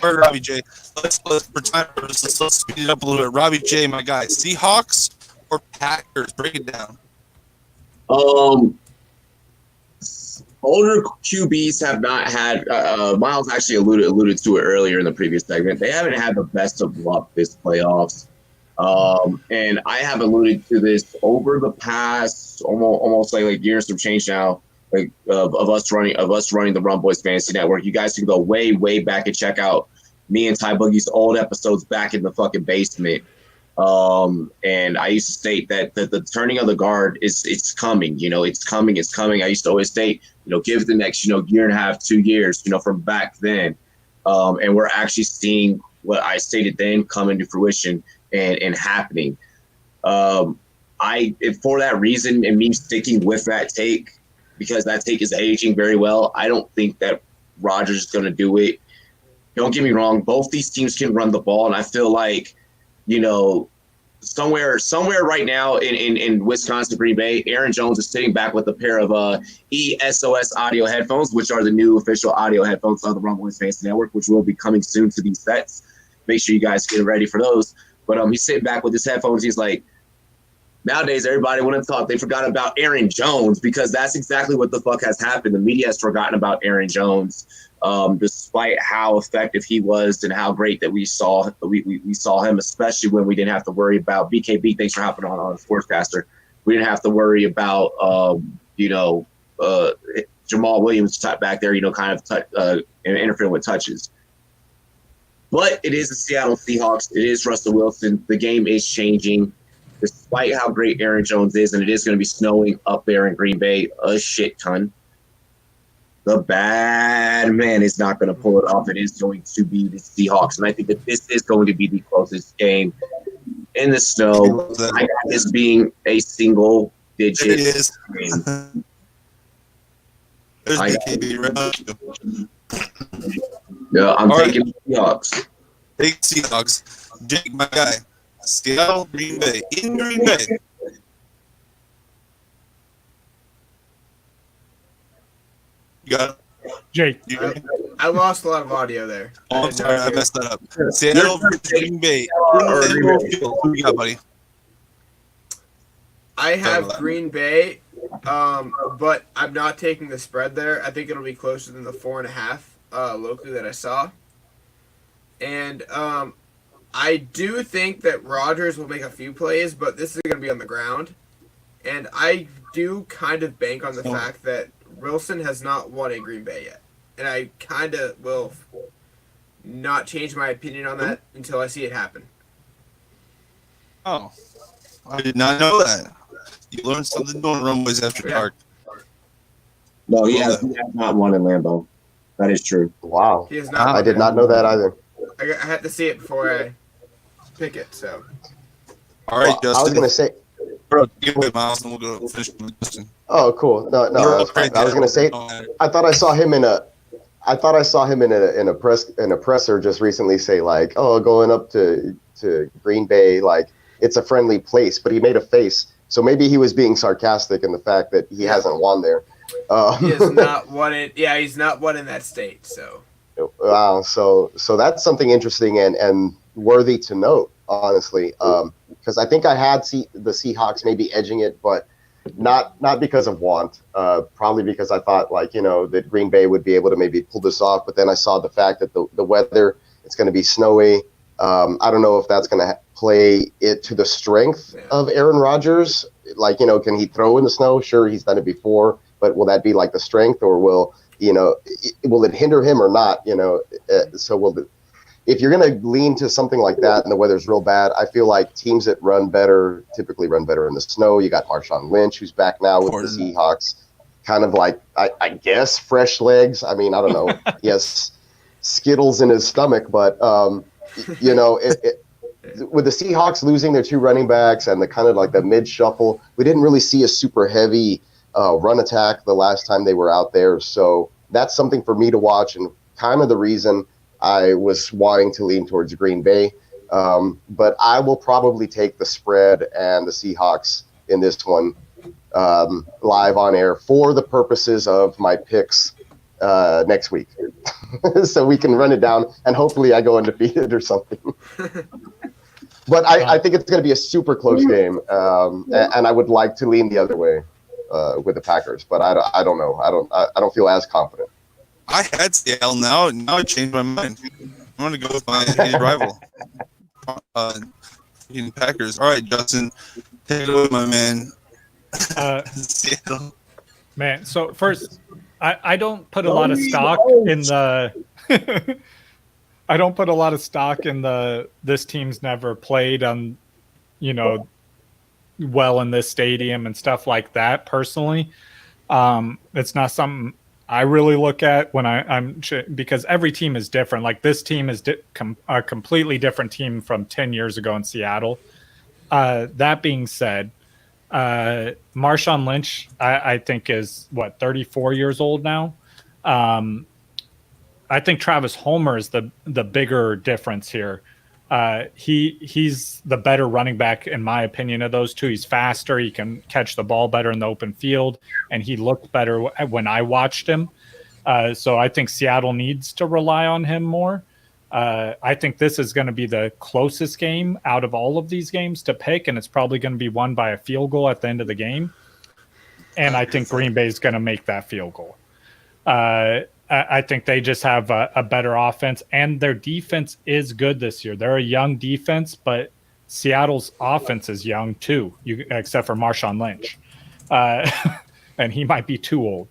Robbie J. Let's for time purposes, let's speed it up a little bit. Robbie J, my guy. Seahawks or Packers? Break it down. Older QBs have not had. Miles actually alluded to it earlier in the previous segment. They haven't had the best of luck this playoffs, and I have alluded to this over the past almost like years some change now. Like of us running the Rumboyz Fantasy Network. You guys can go way back and check out me and Ty Boogie's old episodes back in the fucking basement. And I used to state that the turning of the guard it's coming. It's coming. I used to always state, give it the next year and a half, 2 years, from back then. And we're actually seeing what I stated then come into fruition and happening. For that reason, and me sticking with that take, because that take is aging very well, I don't think that Rodgers is going to do it. Don't get me wrong. Both these teams can run the ball. And I feel like, somewhere right now in Wisconsin, Green Bay, Aaron Jones is sitting back with a pair of ESOS audio headphones, which are the new official audio headphones of the Rumboyz Fantasy Network, which will be coming soon to these sets. Make sure you guys get ready for those. But he's sitting back with his headphones. He's like, nowadays, everybody would have thought they forgot about Aaron Jones, because that's exactly what the fuck has happened. The media has forgotten about Aaron Jones, despite how effective he was and how great that we saw him, especially when we didn't have to worry about BKB. Thanks for hopping on Sportscaster. We didn't have to worry about Jamal Williams back there, kind of interfering with touches. But it is the Seattle Seahawks. It is Russell Wilson. The game is changing. Despite how great Aaron Jones is, and it is going to be snowing up there in Green Bay a shit ton, the bad man is not going to pull it off. It is going to be the Seahawks, and I think that this is going to be the closest game in the snow. I got this being a single-digit game. There's BKB right. Yeah, I'm taking the Seahawks. Take Seahawks. Jake, my guy. Seattle, Green Bay. In Green Bay. You got it? Jake. I lost a lot of audio there. Oh, I'm sorry. I messed that up. Seattle versus Green Bay. Who you got, buddy? I have Green Bay, but I'm not taking the spread there. I think it'll be closer than the 4.5 locally that I saw. And I do think that Rodgers will make a few plays, but this is going to be on the ground. And I do kind of bank on the fact that Wilson has not won in Green Bay yet. And I kind of will not change my opinion on that until I see it happen. Oh, I did not know that. You learned something doing Rumboyz After Dark. No, he has not won in Lambeau. That is true. Wow. He has not. I did not know that either. I had to see it before I pick it, so. All right, Justin. I was going to say. Bro, give away Miles, and we'll go finish with Justin. Oh, cool. No, that's fine. I was going to say, I thought I saw him in a presser just recently say, like, oh, going up to Green Bay, like, it's a friendly place, but he made a face. So maybe he was being sarcastic in the fact that he hasn't won there. He has not won it. Yeah, he's not won in that state, so. Wow. So that's something interesting and worthy to note, honestly, because I think I had the Seahawks maybe edging it, but not because of want, probably because I thought, like, that Green Bay would be able to maybe pull this off. But then I saw the fact that the weather, it's going to be snowy. I don't know if that's going to play it to the strength of Aaron Rodgers. Like, can he throw in the snow? Sure, he's done it before, but will that be like the strength, or will it hinder him or not? If you're going to lean to something like that and the weather's real bad, I feel like teams that typically run better in the snow. You got Marshawn Lynch, who's back now with the Seahawks, kind of like, I guess, fresh legs. I mean, I don't know. He has Skittles in his stomach, but, with the Seahawks losing their two running backs and the kind of like the mid shuffle, we didn't really see a super heavy run attack the last time they were out there. So that's something for me to watch, and kind of the reason I was wanting to lean towards Green Bay. But I will probably take the spread and the Seahawks in this one live on air for the purposes of my picks next week, so we can run it down, and hopefully I go undefeated or something. But I think it's going to be a super close game, and I would like to lean the other way with the Packers, but I don't know. I don't feel as confident. I had Seattle. Now I changed my mind. I'm going to go with my hated rival, Packers. All right, Justin, take it away, my man. Seattle. Man, so first, I don't put a lot of stock in the. I don't put a lot of stock in this team's never played on, well in this stadium and stuff like that. Personally, it's not something I really look at when I'm because every team is different. Like this team is a completely different team from 10 years ago in Seattle. That being said, Marshawn Lynch, I think is 34 years old now. I think Travis Homer is the bigger difference here. He's the better running back in my opinion of those two. He's faster. He can catch the ball better in the open field, and he looked better when I watched him. So I think Seattle needs to rely on him more. I think this is going to be the closest game out of all of these games to pick, and it's probably going to be won by a field goal at the end of the game. And I think Green Bay is going to make that field goal. I think they just have a better offense, and their defense is good this year. They're a young defense, but Seattle's offense is young too, except for Marshawn Lynch. And he might be too old.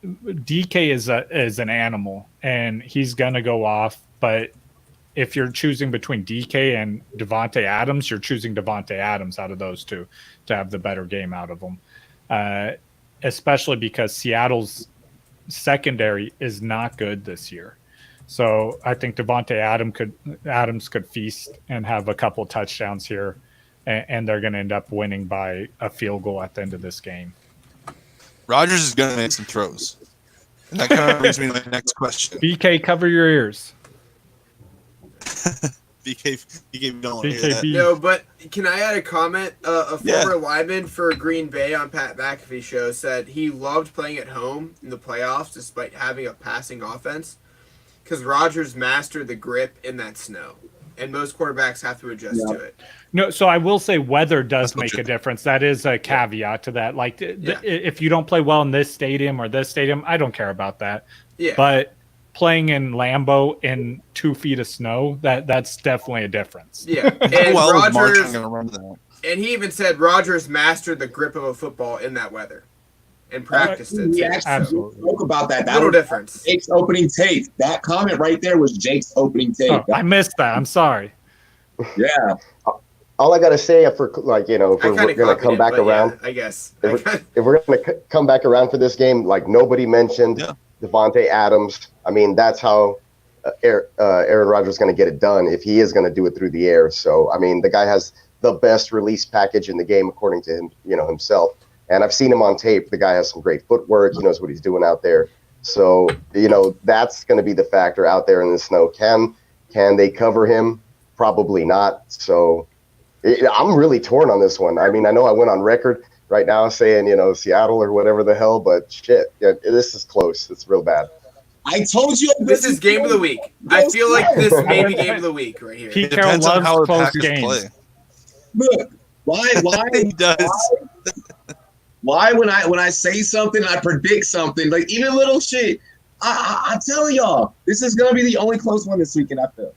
DK is an animal, and he's going to go off. But if you're choosing between DK and Devontae Adams, you're choosing Devontae Adams out of those two to have the better game out of them, especially because Seattle's secondary is not good this year. So I think Devontae Adams could feast and have a couple touchdowns here, and they're going to end up winning by a field goal at the end of this game. Rodgers is going to make some throws. And that kind of brings me to my next question. BK, cover your ears. BK don't want to hear that. No, but can I add a comment? A former lineman for Green Bay on Pat McAfee's show said he loved playing at home in the playoffs despite having a passing offense because Rodgers mastered the grip in that snow, and most quarterbacks have to adjust to it. No, so I will say weather does make a difference. That is a caveat to that. Like, if you don't play well in this stadium or this stadium, I don't care about that. Yeah. But playing in Lambeau in 2 feet of snow, that's definitely a difference. Yeah. And Rodgers, gonna run that. And he even said Rodgers mastered the grip of a football in that weather and practiced it. We actually spoke about that. Little difference. Jake's opening take. That comment right there was Jake's opening take. Oh, I missed that. I'm sorry. Yeah. All I gotta say, if we're gonna come back around, yeah, I guess if we're gonna come back around for this game, like nobody mentioned Devontae Adams. I mean, that's how Aaron Rodgers is gonna get it done if he is gonna do it through the air. So I mean, the guy has the best release package in the game according to him, himself. And I've seen him on tape. The guy has some great footwork. He knows what he's doing out there. So that's gonna be the factor out there in the snow. Can they cover him? Probably not. So. I'm really torn on this one. I mean, I know I went on record right now saying, Seattle or whatever the hell, but shit, this is close. It's real bad. I told you this is game of the week. I feel like this may be game of the week right here. Pete Carroll loves close games. Play. Look, why he does. Why when I say something, I predict something, like even little shit, I tell y'all, this is gonna be the only close one this weekend, I feel.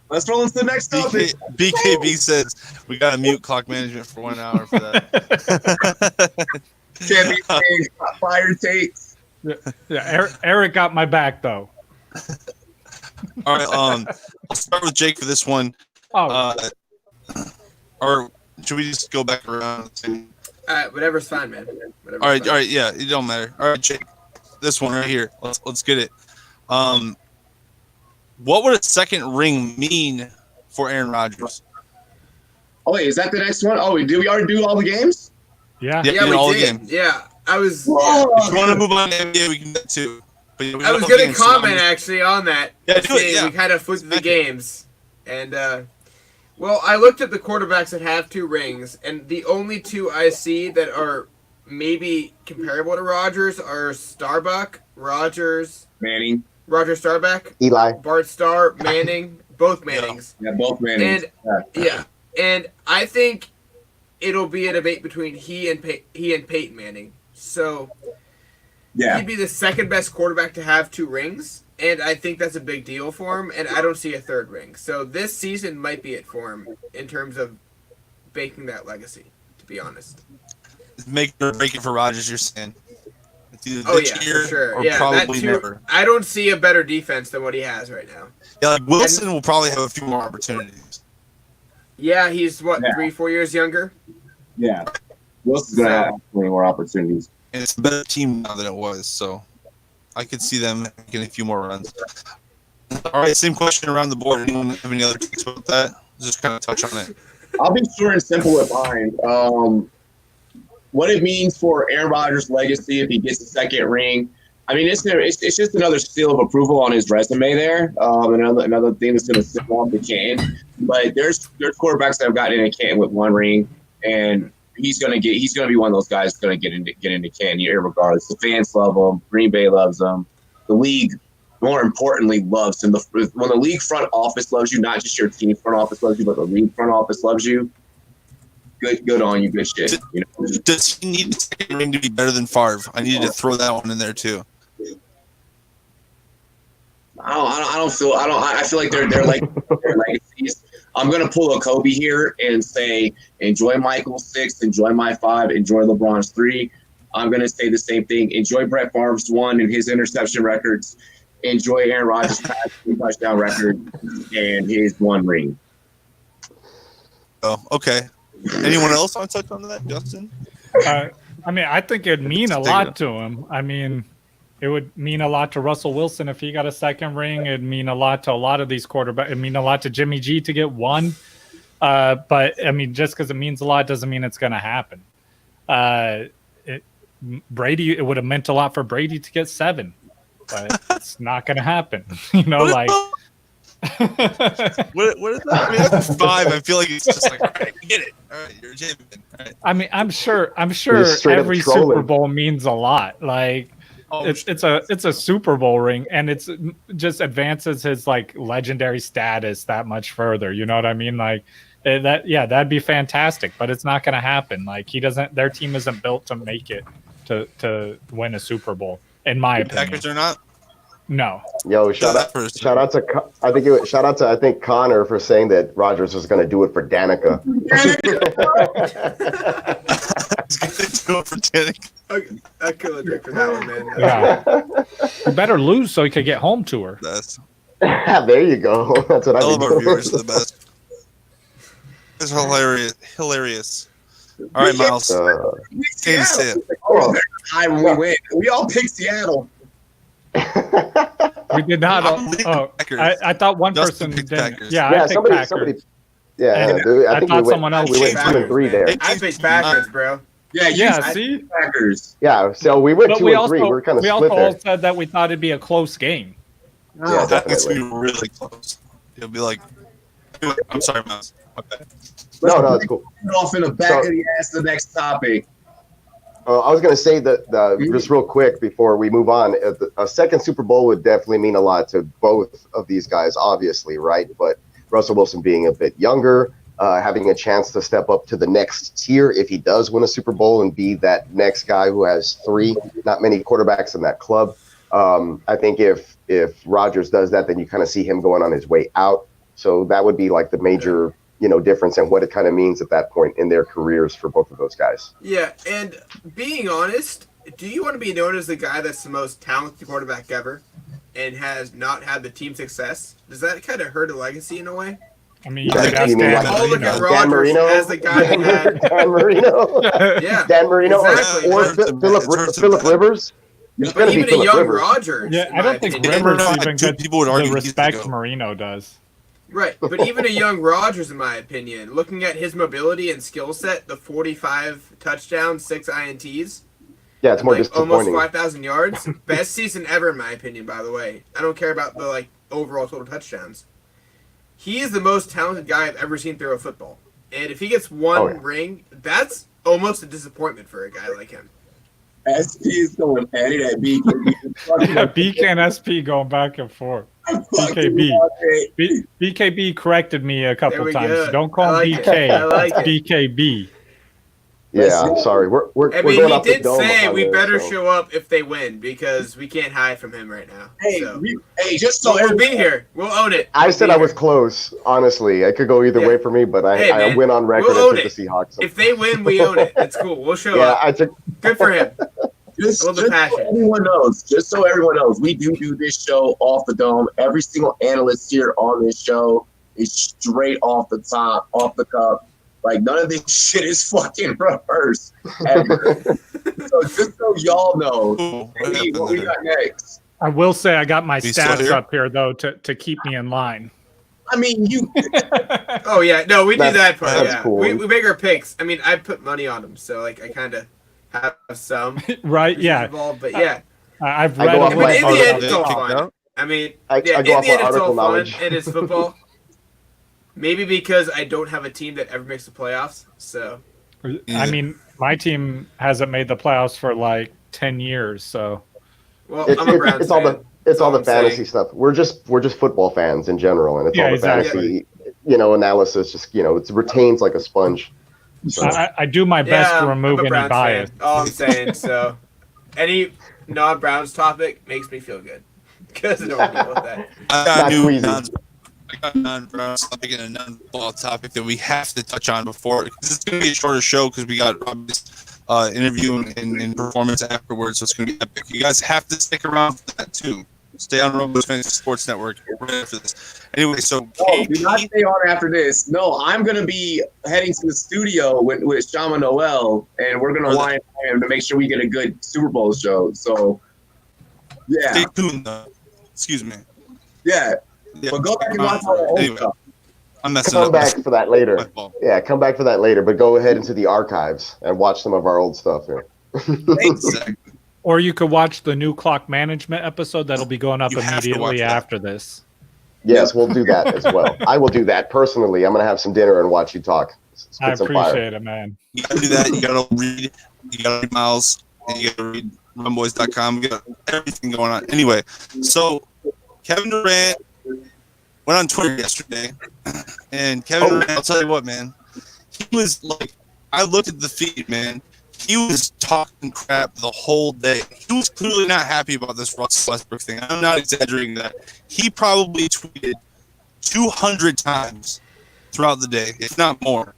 Let's roll into the next topic. BKB says we got to mute clock management for 1 hour for that. Can't be changed. Fire takes. Yeah, Eric got my back though. All right, I'll start with Jake for this one. Or should we just go back around? Whatever's fine, man. All right, yeah, it don't matter. All right, Jake, this one right here. Let's get it. What would a second ring mean for Aaron Rodgers? Oh, wait, is that the next one? Oh, did we already do all the games? Yeah, we did. Yeah, I was. Yeah. If you want to move on to NBA, we can do that too. But, I was going to comment actually on that. Yeah, do it. Yeah. We kind of flipped the games, and well, I looked at the quarterbacks that have 2 rings, and the only 2 I see that are maybe comparable to Rodgers are Starbuck, Rodgers, Manning. Roger Starbuck, Eli. Bart Starr, Manning, both Mannings. Yeah, both Mannings. And I think it'll be a debate between he and Peyton Manning. So he'd be the second best quarterback to have 2 rings, and I think that's a big deal for him. And I don't see a 3rd ring. So this season might be it for him in terms of baking that legacy. To be honest, Make or break it for Rodgers. You're saying? Oh yeah, for sure. Or Yeah, probably that too. never. I don't see a better defense than what he has right now. Yeah, like Wilson will probably have a few more opportunities. Yeah, he's 3-4 years younger. Yeah, Wilson's gonna have many more opportunities. And it's a better team now than it was, so I could see them getting a few more runs. All right, same question around the board. Anyone have any other takes about that? Just kind of touch on it. I'll be short and simple with mine. What it means for Aaron Rodgers' legacy if he gets a 2nd ring. I mean, it's just another seal of approval on his resume there. Another thing that's going to sit on the Canton. But there's quarterbacks that have gotten into Canton with 1 ring, and he's going to be one of those guys that's going to get into Canton regardless. The fans love him. Green Bay loves him. The league, more importantly, loves him. When the league front office loves you, not just your team front office loves you, but the league front office loves you. Good on you, good shit. Does he need a 2nd ring to be better than Favre? I needed to throw that one in there too. I feel like they're like their legacies. I'm gonna pull a Kobe here and say enjoy Michael's 6, enjoy my 5, enjoy LeBron's 3. I'm gonna say the same thing. Enjoy Brett Favre's 1 and his interception records. Enjoy Aaron Rodgers' touchdown record and his 1 ring. Oh, okay. Anyone else want to touch on that, Justin? I mean, I think it'd mean a lot to him. I mean, it would mean a lot to Russell Wilson if he got a 2nd ring. It'd mean a lot to a lot of these quarterbacks. It'd mean a lot to Jimmy G to get 1. But, I mean, just because it means a lot doesn't mean it's going to happen. Brady, it would have meant a lot for Brady to get 7. But it's not going to happen. Like... what is that? I mean, after 5, I feel like it's just like, all right, we get it. All right, you're a champion. All right. I mean, I'm sure every Super Bowl means a lot. Like, it's a Super Bowl ring, and it's just advances his like legendary status that much further. You know what I mean? Like that'd be fantastic, but it's not going to happen. Like their team isn't built to make it to win a Super Bowl, in my opinion. Packers are not. No. Yo, shout out to I think Connor for saying that Rodgers was going to do it for Danica. He's going to do it for Danica. I kill a drink for that one, man. Yeah. You better lose so you could get home to her. There you go. That's what I love our viewers are the best. It's hilarious. All right, Miles. Say it. High when we win. We all pick Seattle. We did not. I thought one person did. Yeah, I picked Packers. Somebody. Yeah, dude, I think thought someone else. We went 2-3 there. I picked Packers, bro. Yeah, see, Packers. Yeah, so we went 2-3. We're kind of split there. We also all said that we thought it'd be a close game. Yeah, that's definitely. gonna be really close. It'll be like. I'm sorry, Miles. Okay. No, it's cool. Off in the back of the ass. The next topic. I was going to say that just real quick before we move on, a 2nd Super Bowl would definitely mean a lot to both of these guys, obviously, right? But Russell Wilson being a bit younger, having a chance to step up to the next tier if he does win a Super Bowl and be that next guy who has 3, not many quarterbacks in that club. I think if Rodgers does that, then you kind of see him going on his way out. So that would be like the major difference and what it kind of means at that point in their careers for both of those guys. Yeah, and being honest, do you want to be known as the guy that's the most talented quarterback ever and has not had the team success? Does that kind of hurt a legacy in a way? I mean, look at Rodgers as the guy who had Dan Marino. Yeah, Dan Marino exactly. or Philip Rivers. But even a young Rodgers. Yeah, I don't think Rivers even gets people would argue the respect Marino does. Right, but even a young Rodgers, in my opinion, looking at his mobility and skill set, the 45 touchdowns, 6 INTs. Yeah, it's more disappointing. Almost 5,000 yards. Best season ever, in my opinion, by the way. I don't care about the overall total touchdowns. He is the most talented guy I've ever seen throw a football. And if he gets one ring, that's almost a disappointment for a guy like him. SP is going at it at BKB. Yeah, BK and SP going back and forth. BKB corrected me a couple times. Go. Don't call him BK. It's BKB. Yeah, I'm sorry. We're going off the dome. He did say we better show up if they win because we can't hide from him right now. Hey, just so we'll be here. We'll own it. I said I was close. Honestly, it could go either way for me, but I went on record and took the Seahawks. If they win, we own it. It's cool. We'll show up. Good for him. Just so everyone knows, we do this show off the dome. Every single analyst here on this show is straight off the top, off the cuff. Like, none of this shit is fucking rehearsed. So just so y'all know, what we got next. I will say I got my stats up here, though, to keep me in line. I mean, you... Oh, yeah. No, we do that part. That's cool. We make our picks. I mean, I put money on them, so, like, I kind of have some. Right, yeah. Involved, but, yeah. I've read in the end, it's all fun. I mean, in the end, it's all fun. It is football. Maybe because I don't have a team that ever makes the playoffs. So, I mean, my team hasn't made the playoffs for like 10 years. So, well, I'm a Browns fan. It's all the fantasy stuff. We're just football fans in general, and it's all the fantasy, analysis. Just it retains like a sponge. So. I do my best to remove any bias. All I'm saying. So, any non-Browns topic makes me feel good because I don't deal with that. I got non-Browns topic and a non-ball topic that we have to touch on before. It's going to be a shorter show because we got this interview and performance afterwards, so it's going to be epic. You guys have to stick around for that too. Stay on Rumboyz Fantasy Sports Network right after this. Anyway, so do not stay on after this. No, I'm going to be heading to the studio with Shama Noel, and we're going to line him to make sure we get a good Super Bowl show. So, yeah. Stay tuned, though. Excuse me. Yeah. But go back and watch all the old stuff. I'm messing up. Come back for that later. Yeah, come back for that later. But go ahead into the archives and watch some of our old stuff here. Exactly. Or you could watch the new clock management episode that'll be going up immediately after this. Yes, we'll do that as well. I will do that personally. I'm going to have some dinner and watch you talk. I appreciate it, man. You got to do that. You got to read. You got to read Miles. And you got to read Rumboyz.com. You got everything going on. Anyway, so Kevin Durant went on Twitter yesterday, and Kevin Durant, I'll tell you what, man, he was like, I looked at the feed, man. He was talking crap the whole day. He was clearly not happy about this Russell Westbrook thing. I'm not exaggerating that. He probably tweeted 200 times throughout the day, if not more.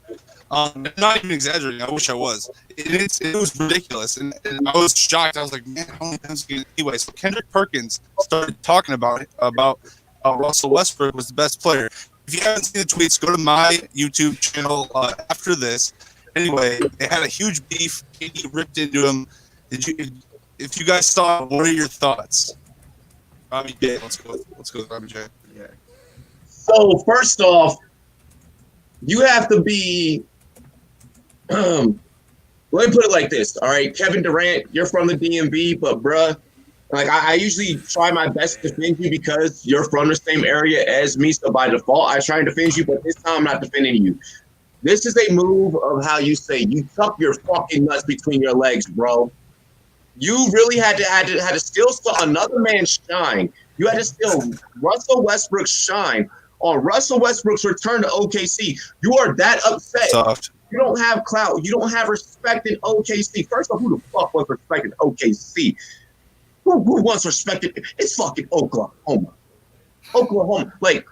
I'm not even exaggerating. I wish I was. It was ridiculous, and I was shocked. I was like, man, how many times can anyway? So Kendrick Perkins started talking about Russell Westbrook was the best player. If you haven't seen the tweets, go to my YouTube channel after this. Anyway, they had a huge beef. He ripped into him. If you guys saw it, what are your thoughts? Robbie J. Let's go with Robbie J. Yeah. So first off, you have to be. Let me put it like this. All right, Kevin Durant, you're from the DMV, but bruh, like I usually try my best to defend you because you're from the same area as me. So by default, I try and defend you, but this time I'm not defending you. This is a move of how you say you tuck your fucking nuts between your legs, bro. You really had to steal another man's shine. You had to steal Russell Westbrook's shine on Russell Westbrook's return to OKC. You are that upset. Soft. You don't have clout. You don't have respect in OKC. First off, who the fuck was respecting OKC? Who once respected? It's fucking Oklahoma. Like,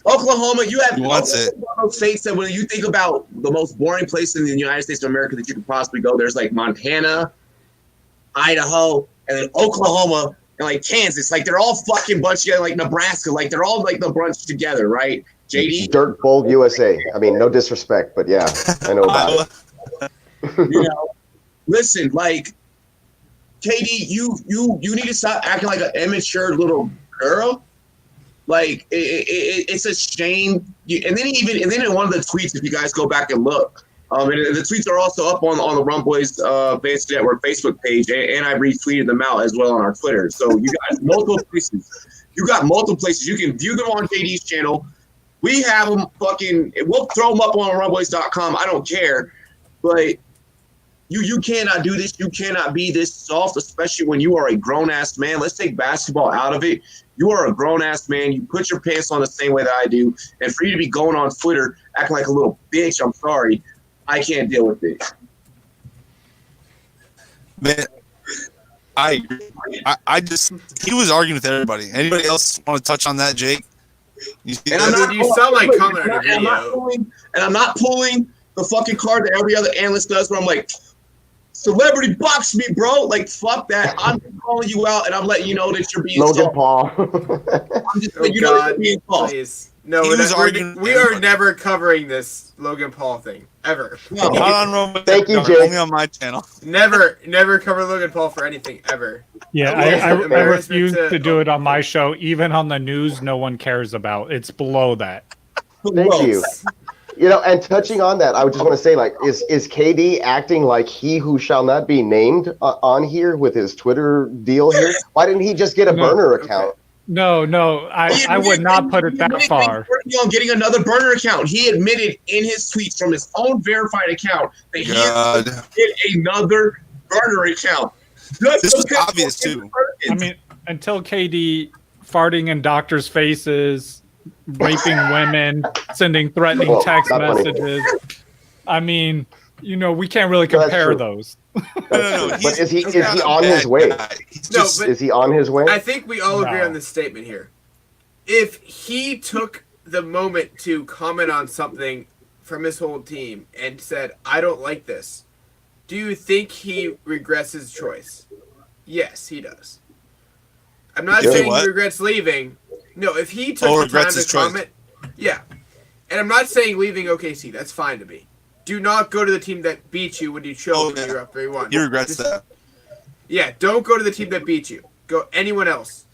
Oklahoma, you have those states that when you think about the most boring place in the United States of America that you could possibly go, there's like Montana, Idaho, and then Oklahoma, and like Kansas. Like, they're all fucking bunch together, like Nebraska. Like, they're all like the bunch together, right? JD? Dirt Bowl USA. I mean, no disrespect, but yeah, I know about it. Listen, like, KD, you need to stop acting like an immature little girl. Like, it's a shame. And then in one of the tweets, if you guys go back and look, and the tweets are also up on the Rumboyz Fantasy Network Facebook page, and I retweeted them out as well on our Twitter. So you guys, multiple places. You got multiple places. You can view them on JD's channel. We have them we'll throw them up on Rumboyz.com. I don't care. But You cannot do this. You cannot be this soft, especially when you are a grown-ass man. Let's take basketball out of it. You are a grown-ass man. You put your pants on the same way that I do. And for you to be going on Twitter acting like a little bitch, I'm sorry. I can't deal with it. Man, I just he was arguing with everybody. Anybody else want to touch on that, Jake? You sound like comment on a video. And I'm not pulling the fucking card that every other analyst does where I'm like, celebrity box me, bro. Like, fuck that. I'm calling you out and I'm letting you know that you're being Logan soft. Paul. I'm just letting you know that you're being soft. Please. No, we are never covering this Logan Paul thing ever. No. Thank you, Jake. Only on my channel. Never cover Logan Paul for anything ever. Yeah, I refuse to do it on my show. Even on the news, no one cares about. It's below that. Thank you. You know, and touching on that, I would just want to say, like, is KD acting like he who shall not be named on here with his Twitter deal here? Why didn't he just get a burner account? Okay. No, I would not put it that far. Working on getting another burner account. He admitted in his tweets from his own verified account that he get another burner account. This is obvious too. I mean, until KD farting in doctors' faces, raping women, sending threatening text messages. I mean, you know, we can't really compare those. No. But is he on his way? Is he on his way? I think we all agree on this statement here. If he took the moment to comment on something from his whole team and said, I don't like this, do you think he regrets his choice? Yes, he does. I'm not saying he regrets leaving. No, if he took the time to comment, yeah. And I'm not saying leaving OKC. That's fine to me. Do not go to the team that beat you when you choked when you're up 3-1. He regrets that. Yeah, don't go to the team that beat you. Go anywhere else.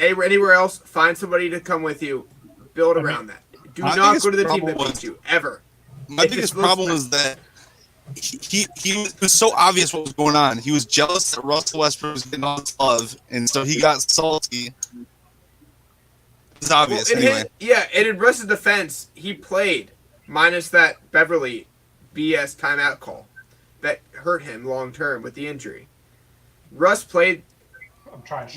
Anywhere else, find somebody to come with you. Build around that. Do not go to the team that beat you, ever. My biggest problem is that he was so obvious what was going on. He was jealous that Russell Westbrook was getting all this love, and so he got salty. It's obvious, anyway. And in Russ's defense, he played minus that Beverly BS timeout call that hurt him long term with the injury. Russ played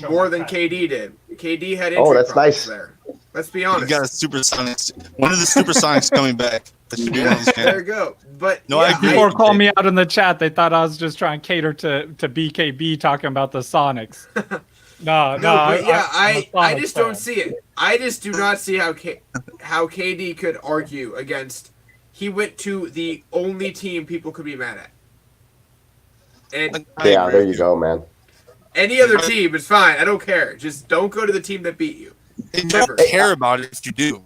more than KD did. KD had injury problems there. Let's be honest. You got a Supersonics. One of the Supersonics coming back. That should be one of those there you go. But no, I agree. People called me out in the chat. They thought I was just trying to cater to BKB talking about the Sonics. No. I just don't see it. I just do not see how KD could argue against. He went to the only team people could be mad at. And yeah, there you go, man. Any other team is fine. I don't care. Just don't go to the team that beat you. Don't care about it if you do.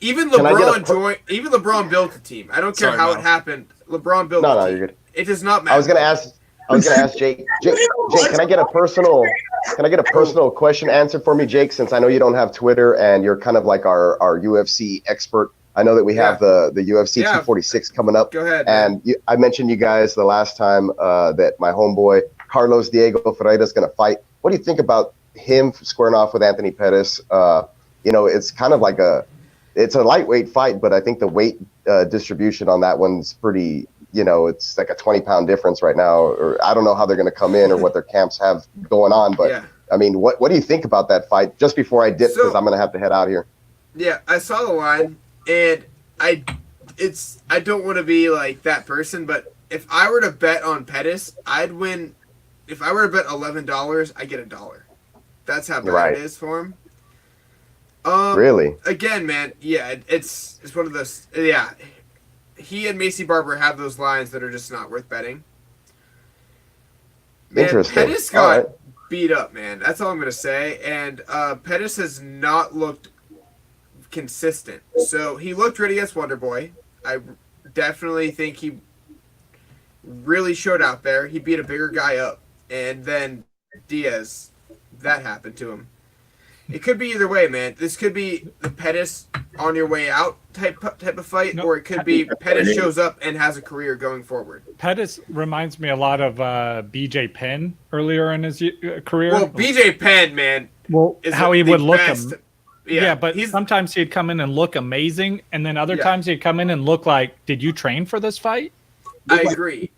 Even LeBron built a team. I don't care how it happened. LeBron built a team. No, you're good. It does not matter. I was gonna ask Jake. Jake, can I get a personal question answered for me, Jake? Since I know you don't have Twitter and you're kind of like our UFC expert. I know that we have the UFC 246 coming up. Go ahead. And I mentioned you guys the last time that my homeboy Carlos Diego Ferreira is going to fight. What do you think about him squaring off with Anthony Pettis? You know, it's kind of like it's a lightweight fight, but I think the weight distribution on that one's pretty. You know, it's like a 20-pound difference right now, or I don't know how they're going to come in or what their camps have going on. But I mean, what do you think about that fight? Just before I dip, because I'm going to have to head out here. Yeah, I saw the line. And I don't want to be like that person, but if I were to bet on Pettis, I'd win. If I were to bet $11, I get $1. That's how bad it is for him. Really? Again, man, it's one of those. Yeah, he and Macy Barber have those lines that are just not worth betting. Man, Interesting. Pettis got beat up, man. That's all I'm gonna say. And Pettis has not looked consistent. So he looked great against Wonderboy. I definitely think he really showed out there. He beat a bigger guy up. And then Diaz, that happened to him. It could be either way, man. This could be the Pettis on your way out type of fight, or it could be Pettis shows up and has a career going forward. Pettis reminds me a lot of BJ Penn earlier in his career. Well, BJ Penn, man. Well, how he would look him. Yeah, but sometimes he'd come in and look amazing, and then other times he'd come in and look like, did you train for this fight? I agree.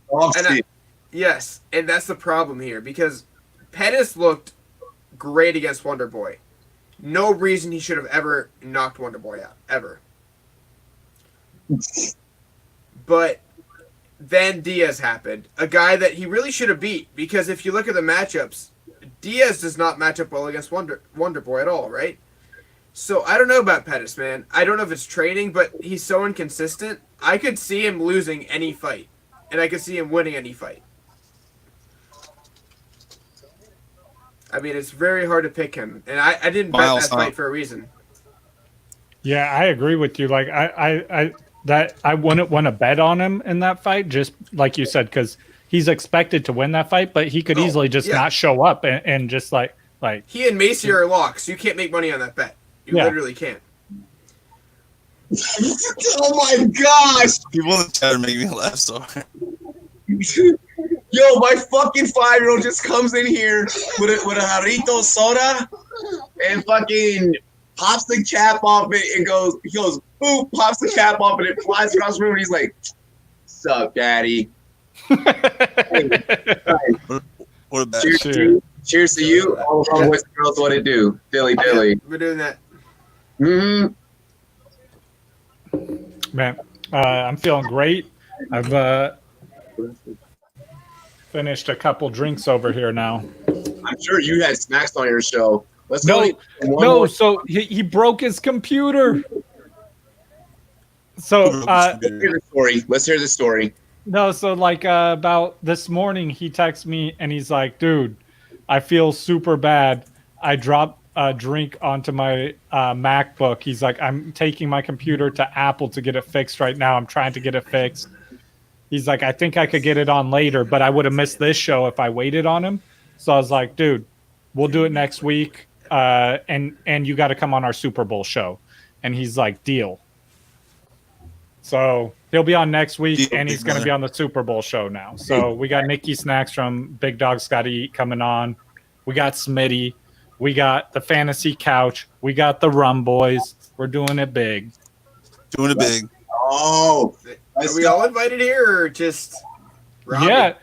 Yes, and that's the problem here because Pettis looked great against Wonderboy. No reason he should have ever knocked Wonderboy out, ever. But then Diaz happened, a guy that he really should have beat because if you look at the matchups, Diaz does not match up well against Wonderboy at all, right? So I don't know about Pettis, man. I don't know if it's training, but he's so inconsistent. I could see him losing any fight, and I could see him winning any fight. I mean, it's very hard to pick him, and I didn't bet that fight for a reason. Yeah, I agree with you. Like I wouldn't want to bet on him in that fight, just like you said, because he's expected to win that fight, but he could easily just not show up and just like he and Macy are locks. You can't make money on that bet. You literally can't. Oh my gosh! People in the chat are making me laugh so hard. Yo, my fucking 5-year-old just comes in here with a jarrito soda and fucking pops the cap off it and he goes, boop, pops the cap off and it flies across the room and he's like, sup, daddy? What about cheers to you. All the boys and girls, what it do? Dilly. We're doing that. Mm-hmm. Man, I'm feeling great. I've finished a couple drinks over here now. I'm sure you had snacks on your show. Let's no, go. So he broke his computer. So let's hear the story. No, so like about this morning, he texts me and he's like, "Dude, I feel super bad. I dropped a drink onto my MacBook." He's like, "I'm taking my computer to Apple to get it fixed right now. I'm trying to get it fixed." He's like, "I think I could get it on later, but I would have missed this show if I waited on him." So I was like, "Dude, we'll do it next week, and you got to come on our Super Bowl show." And he's like, "Deal." So he'll be on next week, and he's going to be on the Super Bowl show now. So we got Nikki Snacks from Big Dog's Gotta Eat coming on. We got Smitty. We got the Fantasy Couch. We got the Rumboyz. We're doing it big. Doing it big. Oh, are we all invited here or just Robbie?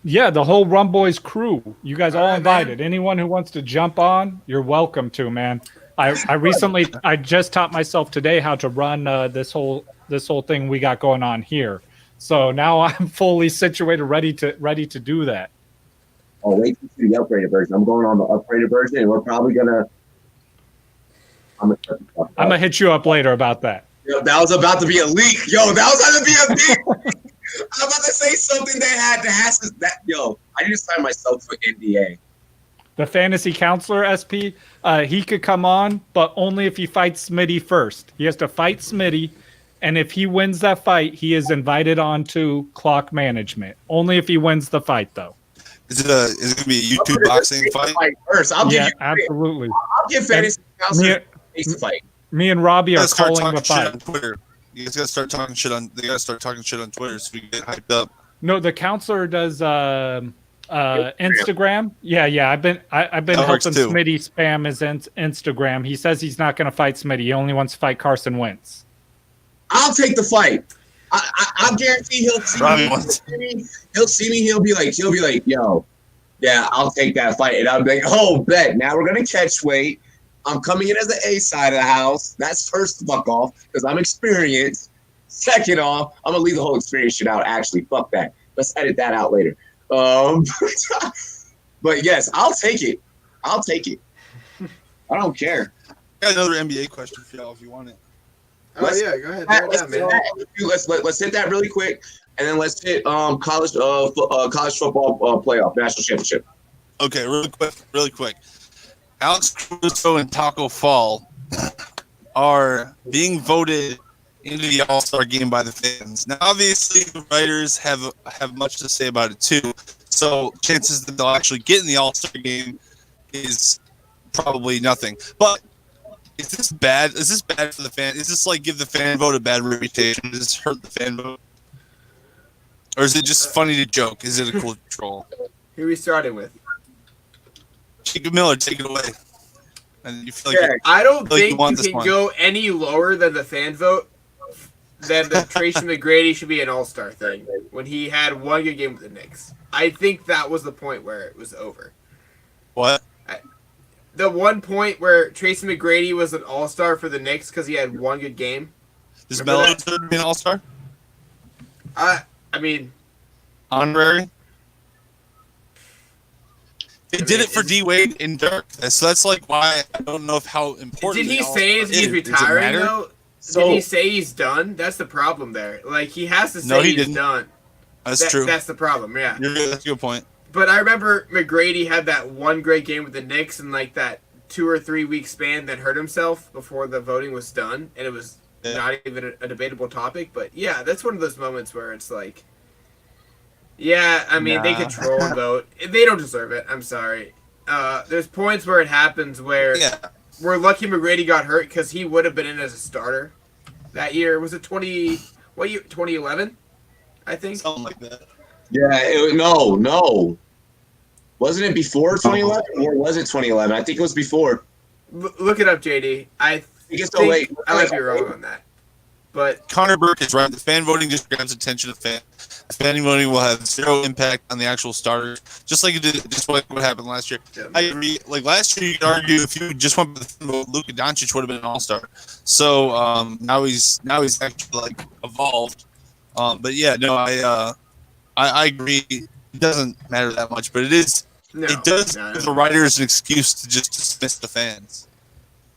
Yeah, the whole Rumboyz crew. You guys all invited. Man. Anyone who wants to jump on, you're welcome to, man. I just taught myself today how to run this whole thing we got going on here. So now I'm fully situated, ready to do that. Oh, wait to see the upgraded version. I'm going on the upgraded version, and we're probably gonna. I'm gonna hit you up later about that. Yo, that was about to be a leak. Yo, that was about to be a leak. I'm about to say something that has that. Yo, I need to sign myself to an NDA. The fantasy counselor SP, he could come on, but only if he fights Smitty first. He has to fight Smitty, and if he wins that fight, he is invited on to clock management. Only if he wins the fight, though. Is it going to be a YouTube boxing fight? First, I'll give you absolutely. I'll give fantasy counselor a fight. Me and Robbie are calling the fight. On Twitter. You guys got to start talking shit on. They got to start talking shit on Twitter so we get hyped up. No, the counselor does Instagram. Yeah. I've been helping Smitty spam his Instagram. He says he's not going to fight Smitty. He only wants to fight Carson Wentz. I'll take the fight. I guarantee he'll see me. He'll see me. He'll be like, yo, yeah, I'll take that fight. And I'll be like, oh, bet. Now we're gonna catch weight. I'm coming in as the A side of the house. That's first fuck off because I'm experienced. Second off, I'm gonna leave the whole experience shit out. Actually, fuck that. Let's edit that out later. But yes, I'll take it. I don't care. I got another NBA question for y'all if you want it. Go ahead. Let's hit that really quick, and then let's hit college football playoff national championship. Okay, really quick. Alex Caruso and Taco Fall are being voted into the All-Star game by the fans. Now, obviously, the writers have much to say about it too. So, chances that they'll actually get in the All-Star game is probably nothing. But is this bad? Is this bad for the fan? Is this like give the fan vote a bad reputation? Does this hurt the fan vote? Or is it just funny to joke? Is it a cool troll? Who are we starting with? Jacob Miller, take it away. And you feel like I don't think you can go any lower than the fan vote then the Tracy McGrady should be an all-star thing when he had one good game with the Knicks. I think that was the point where it was over. What? The one point where Tracy McGrady was an all-star for the Knicks because he had one good game. Does Melo deserve to be an all-star? I mean... Honorary? They did it for D-Wade and Dirk. So that's like why I don't know how important. Did he say he's retiring though? Did he say he's done? That's the problem there. Like he has to say he's done. That's true. That's the problem. Yeah. That's a good point. But I remember McGrady had that one great game with the Knicks in like that 2 or 3 week span that hurt himself before the voting was done, and it was not even a debatable topic. But yeah, that's one of those moments where it's like. Yeah, I mean, they control and vote. They don't deserve it. I'm sorry. There's points where it happens where we're lucky McGrady got hurt because he would have been in as a starter that year. Was it 2011? I think. Something like that. Yeah, no. Wasn't it before 2011 or was it 2011? I think it was before. Look it up, JD. I think I might be wrong on that. But Connor Burke is right. The fan voting just grabs attention of fans. Fan voting will have zero impact on the actual starters, just like it did, just like what happened last year. Yeah. I agree. Like last year, you could argue if you just went by the fan vote, Luka Doncic would have been an all-star. So now he's actually like evolved. But yeah, no, I agree. It doesn't matter that much, but it is. It does give the writers an excuse to just dismiss the fans.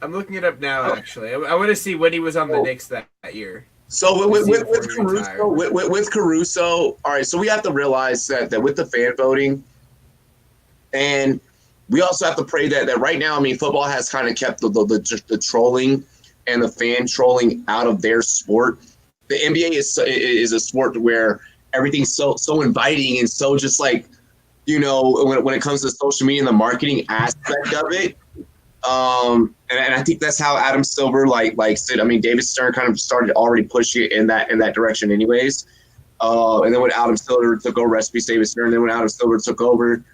I'm looking it up now. Actually, I want to see when he was on the Knicks that year. So with Caruso, all right. So we have to realize that with the fan voting, and we also have to pray that right now, I mean, football has kind of kept the trolling and the fan trolling out of their sport. The NBA is a sport where everything's so inviting and so just like, you know, when it comes to social media and the marketing aspect of it. And I think that's how Adam Silver likes it. I mean, David Stern kind of started already pushing it in that direction anyways. And then when Adam Silver took over, rest in peace, David Stern. Then when Adam Silver took over,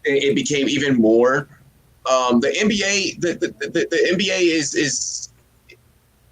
it became even more. The NBA, the NBA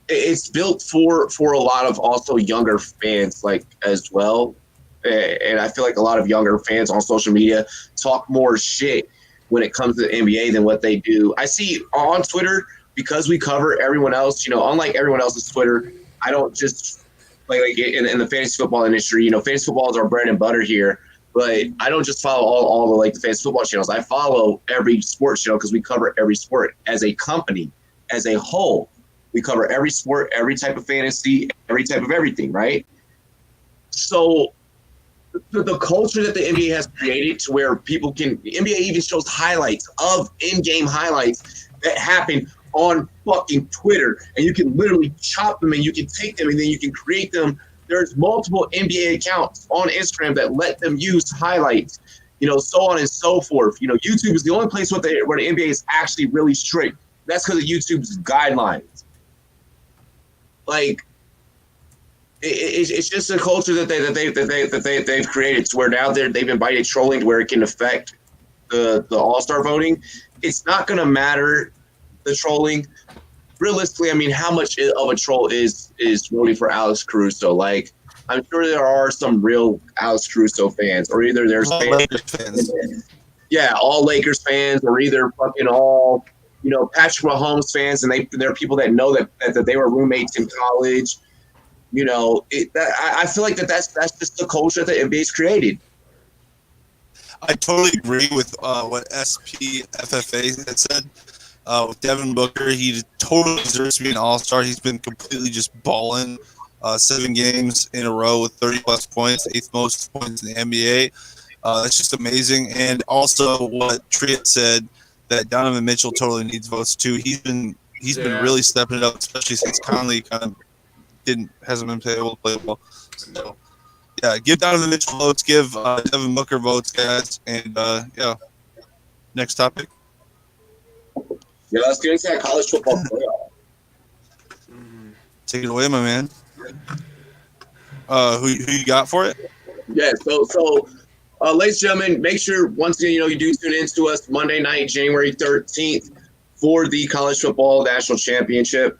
is built for a lot of also younger fans like as well. And I feel like a lot of younger fans on social media talk more shit when it comes to the NBA than what they do. I see on Twitter, because we cover everyone else, you know, unlike everyone else's Twitter, I don't just like in the fantasy football industry, you know, fantasy football is our bread and butter here, but I don't just follow all the like the fantasy football channels. I follow every sports channel because we cover every sport as a company, as a whole. We cover every sport, every type of fantasy, every type of everything, right? So the culture that the NBA has created to where people can, the NBA even shows highlights of in-game highlights that happen on fucking Twitter, and you can literally chop them and you can take them and then you can create them. There's multiple NBA accounts on Instagram that let them use highlights, you know, so on and so forth. You know, YouTube is the only place where the NBA is actually really strict. That's because of YouTube's guidelines. Like, it's just a culture that they've created to where now they've invited trolling to where it can affect the all-star voting. It's not going to matter, the trolling. Realistically, I mean, how much of a troll is voting for Alex Caruso? Like, I'm sure there are some real Alex Caruso fans, or either there's fans. Yeah, all Lakers fans, or either fucking all, you know, Patrick Mahomes fans, and they're people that know that they were roommates in college. You know, I feel like that's just the culture that the NBA's created. I totally agree with what SPFFA had said. With Devin Booker, he totally deserves to be an all-star. He's been completely just balling 7 games in a row with 30-plus points, 8th most points in the NBA. That's just amazing. And also what Triet said, that Donovan Mitchell totally needs votes too. He's been really stepping it up, especially since Conley kind of hasn't been able to play well. So, yeah, give Donovan Mitchell votes, give Devin Booker votes, guys, and yeah. Next topic. Yeah, let's get into that college football playoff. Take it away, my man. Who you got for it? Yeah, so ladies and gentlemen, make sure once again, you know, you do tune in to us Monday night, January 13th, for the college football national championship.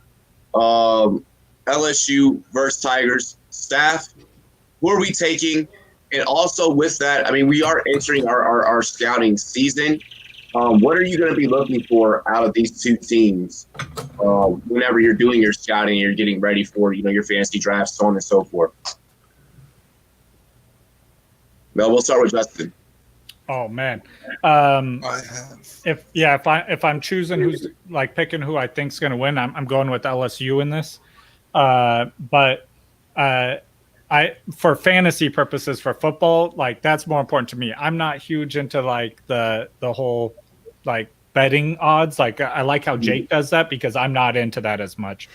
LSU versus Tigers. Staff, who are we taking? And also with that, I mean, we are entering our scouting season. What are you going to be looking for out of these two teams whenever you're doing your scouting and you're getting ready for, your fantasy drafts, so on and so forth? Well, we'll start with Justin. Oh man, I have. if I'm choosing who's like picking who I think's going to win, I'm going with LSU in this. But I for fantasy purposes for football, like that's more important to me. I'm not huge into like the whole like betting odds. Like I like how Jake does that because I'm not into that as much.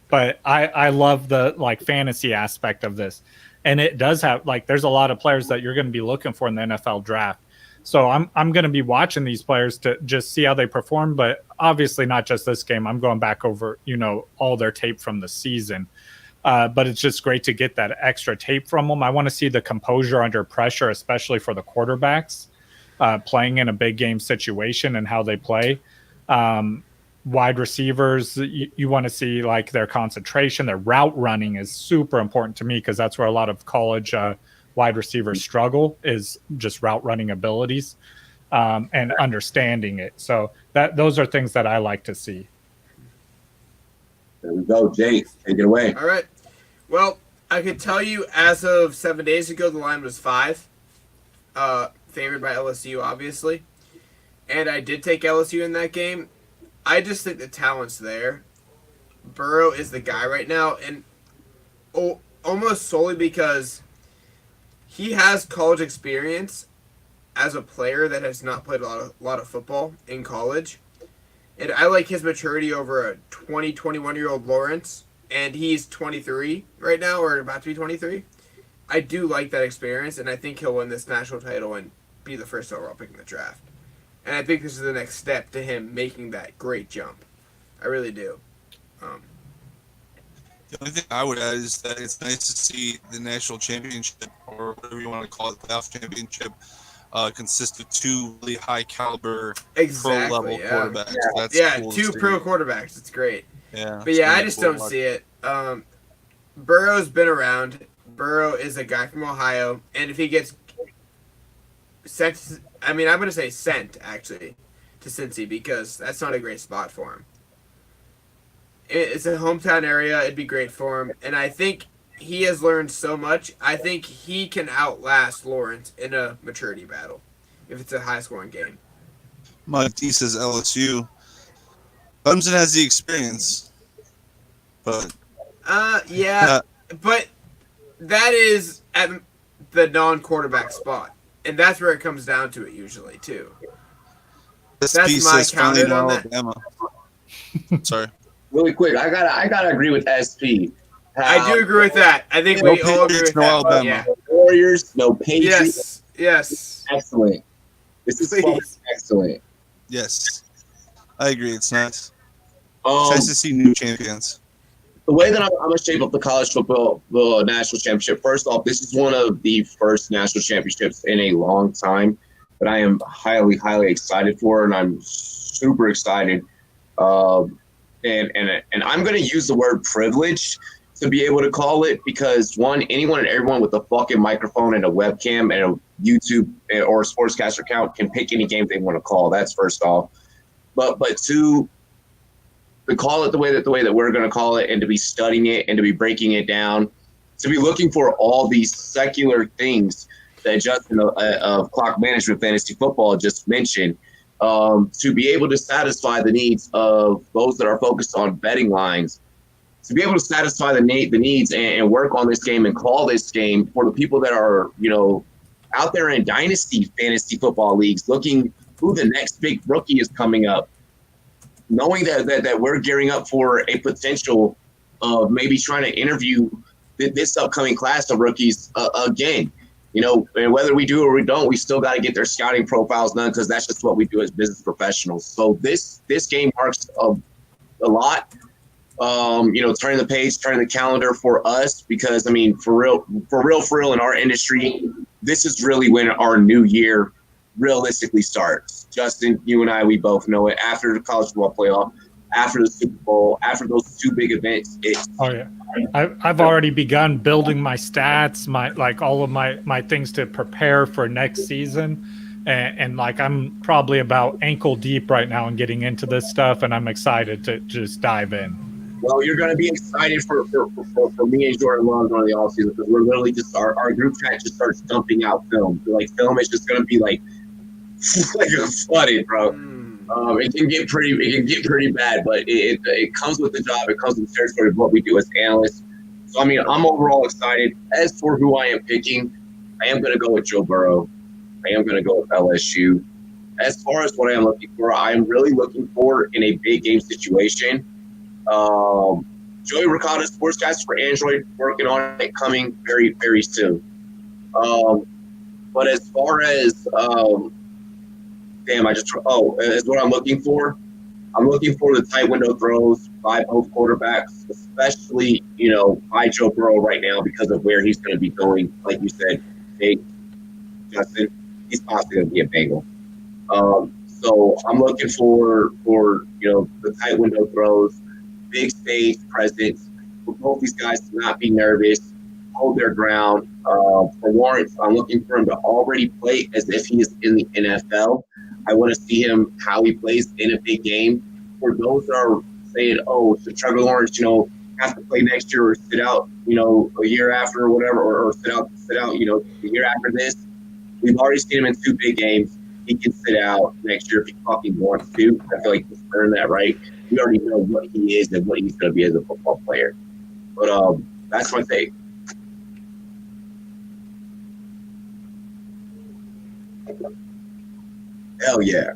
But I love the like fantasy aspect of this. And it does have like there's a lot of players that you're going to be looking for in the NFL draft. So I'm going to be watching these players to just see how they perform, but obviously not just this game. I'm going back over, all their tape from the season. But it's just great to get that extra tape from them. I want to see the composure under pressure, especially for the quarterbacks playing in a big game situation and how they play. Wide receivers, you want to see like their concentration, their route running is super important to me because that's where a lot of college wide receivers struggle is just route running abilities and understanding it. So those are things that I like to see. There we go, Jake. Take it away. All right. Well, I could tell you as of 7 days ago, the line was 5, favored by LSU, obviously. And I did take LSU in that game. I just think the talent's there. Burrow is the guy right now, and almost solely because he has college experience as a player that has not played a lot of football in college. And I like his maturity over a 21-year-old Lawrence, and he's 23 right now, or about to be 23. I do like that experience, and I think he'll win this national title and be the first overall pick in the draft. And I think this is the next step to him making that great jump. I really do. The only thing I would add is that it's nice to see the national championship, or whatever you want to call it, the playoff championship, consist of two really high caliber pro-level quarterbacks. That's cool two pro quarterbacks. It's great. Yeah, but I just don't see it. Burrow's been around. Burrow is a guy from Ohio, and if he gets sent, I'm going to say sent, actually, to Cincy, because that's not a great spot for him. It's a hometown area. It'd be great for him, and I think he has learned so much. I think he can outlast Lawrence in a maturity battle if it's a high-scoring game. Mike D says LSU. Clemson has the experience, but but that is at the non-quarterback spot, and that's where it comes down to it usually too. That's my counter on that. Alabama. Sorry. Really quick, I gotta agree with SP. I do agree with that. I think we all agree with that. Alabama. Yeah. Warriors, no Patriots. Yes. Excellent. This is excellent. Yes, I agree. It's nice. It's nice to see new champions. The way that I'm going to shape up the college football national championship, first off, this is one of the first national championships in a long time that I am highly, highly excited for, and I'm super excited. And I'm going to use the word privileged to be able to call it because, one, anyone and everyone with a fucking microphone and a webcam and a YouTube or a sportscaster account can pick any game they want to call. That's first off. But two, to call it the way that we're going to call it and to be studying it and to be breaking it down, to be looking for all these secular things that Justin of Clock Management Fantasy Football just mentioned, to be able to satisfy the needs of those that are focused on betting lines, to be able to satisfy the needs and work on this game and call this game for the people that are, out there in dynasty fantasy football leagues looking who the next big rookie is coming up, knowing that we're gearing up for a potential of maybe trying to interview this upcoming class of rookies again. And whether we do or we don't, we still got to get their scouting profiles done because that's just what we do as business professionals. So this game marks a lot. Turning the page, turning the calendar for us because, for real in our industry, this is really when our new year realistically starts. Justin, you and I, we both know it. After the college football playoff, after the Super Bowl, after those two big events. Oh yeah, I've already begun building my stats, all of my things to prepare for next season, and like I'm probably about ankle deep right now and getting into this stuff, and I'm excited to just dive in. Well, you're going to be excited for me and Jordan Love during the offseason because we're literally just our group chat just starts dumping out film. Like film is just going to be like flooded, bro. It can get pretty bad, but it comes with the job. It comes with the territory of what we do as analysts. So I mean, I'm overall excited. As for who I am picking, I am going to go with Joe Burrow. I am going to go with LSU. As far as what I am looking for, I am really looking for in a big game situation. Joey Ricardo, Sportscaster for Android, working on it, coming very, very soon. But as far as as what I'm looking for the tight window throws by both quarterbacks, especially, by Joe Burrow right now because of where he's going to be going. Like you said, big Justin, he's possibly going to be a Bengal. So I'm looking for the tight window throws, big stage presence, for both these guys to not be nervous, hold their ground. For Lawrence, I'm looking for him to already play as if he is in the NFL. I want to see him how he plays in a big game. For those that are saying, should Trevor Lawrence, have to play next year or sit out, a year after or whatever, or sit out, the year after this. We've already seen him in 2 big games. He can sit out next year if he fucking wants to. I feel like he's earned that right. We already know what he is and what he's going to be as a football player. But that's my take. Hell yeah.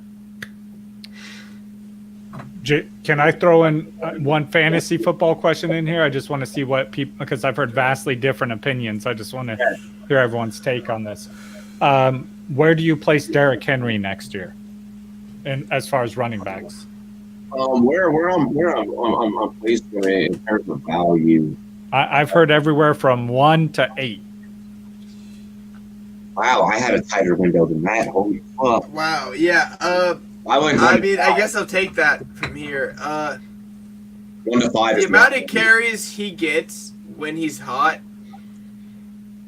Can I throw in one fantasy football question in here? I just want to see what people, because I've heard vastly different opinions. I just want to hear everyone's take on this. Where do you place Derrick Henry next year, and as far as running backs? Where I'm placed in terms of value. I've heard everywhere from 1 to 8. Wow, I had a tighter window than that. Holy fuck! Wow, yeah. I guess I'll take that from here. 1 to 5. The amount of carries he gets when he's hot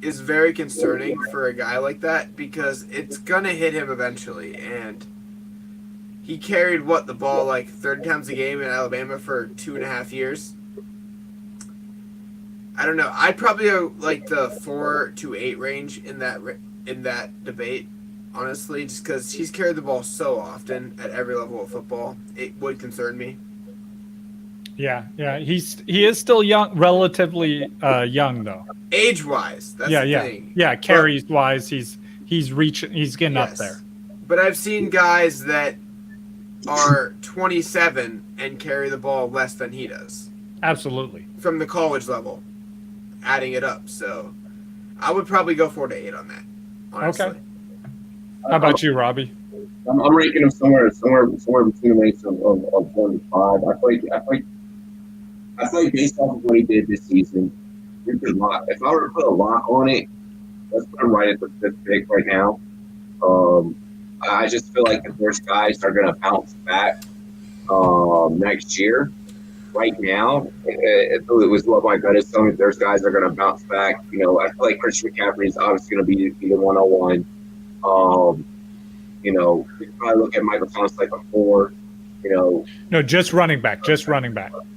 is very concerning for a guy like that because it's gonna hit him eventually. And he carried the ball like 30 times a game in Alabama for 2.5 years. I don't know. I'd probably go like the 4 to 8 range in that debate, honestly, just because he's carried the ball so often at every level of football. It would concern me. Yeah, he is still young, relatively young though. Age-wise, that's the thing. Yeah, carries-wise, he's getting up there. But I've seen guys that are 27 and carry the ball less than he does. Absolutely. From the college level, adding it up. So I would probably go 4 to 8 on that, honestly. Okay. How about you, Robbie? I'm ranking him somewhere between the ranks of 1 to 5. I feel like based off of what he did this season, we could lock. If I were to put a lock on it, let's put him right at the 5th pick right now. I just feel like the first guys are going to bounce back next year. Right now, it was what my gut is telling me. There's guys that are going to bounce back. I feel like Christian McCaffrey is obviously going to be the 101. We can probably look at Michael Thomas like a 4. No, just running back.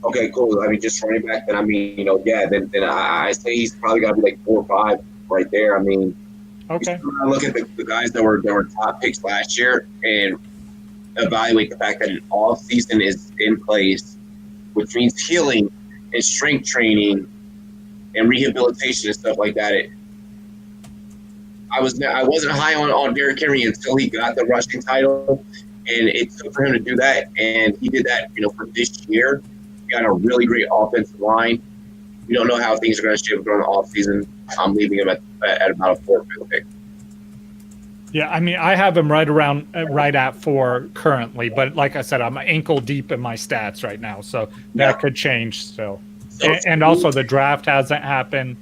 Okay, cool. I mean, just running back. Then then I say he's probably got to be like 4 or 5 right there. I mean, okay. I look at the guys that were top picks last year and evaluate the fact that an off season is in place, which means healing and strength training and rehabilitation and stuff like that. I wasn't high on Derrick Henry until he got the rushing title, and it took for him to do that, and he did that, for this year. He got a really great offensive line. We don't know how things are going to shape during the offseason. I'm leaving him at about a 4 pick. Yeah, I mean, I have him right at 4 currently, but like I said, I'm ankle deep in my stats right now, so that could change still. And also the draft hasn't happened,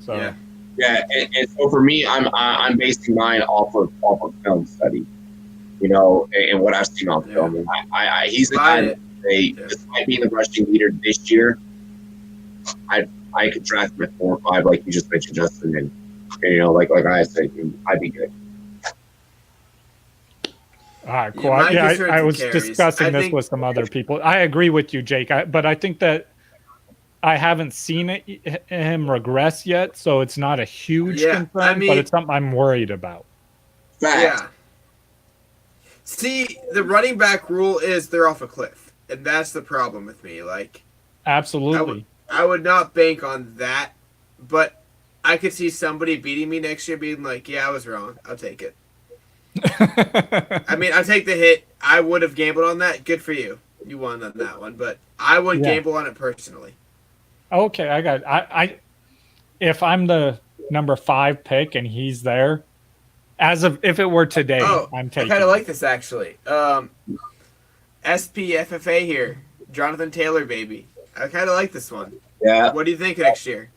so. Yeah, and so for me, I'm basing mine off of film study, and what I've seen on film. And he's the guy. say, despite being the rushing leader this year, I could draft him at 4 or 5, like you just mentioned, Justin, and you know, like I said, I'd be good. All right, cool. I was discussing this with some other people. I agree with you, Jake, but I think that I haven't seen him regress yet, so it's not a huge concern, but it's something I'm worried about. Fact. Yeah. See, the running back rule is they're off a cliff, and that's the problem with me. Like, absolutely, I would not bank on that, but I could see somebody beating me next year, being like, "Yeah, I was wrong. I'll take it." I mean, I'll take the hit. I would have gambled on that. Good for you. You won on that one, but I wouldn't gamble on it personally. Okay, I got it. I if I'm the number 5 pick and he's there, as of if it were today, I'm taking. I kind of like this actually. SPFFA here, Jonathan Taylor, baby. I kind of like this one. Yeah. What do you think next year?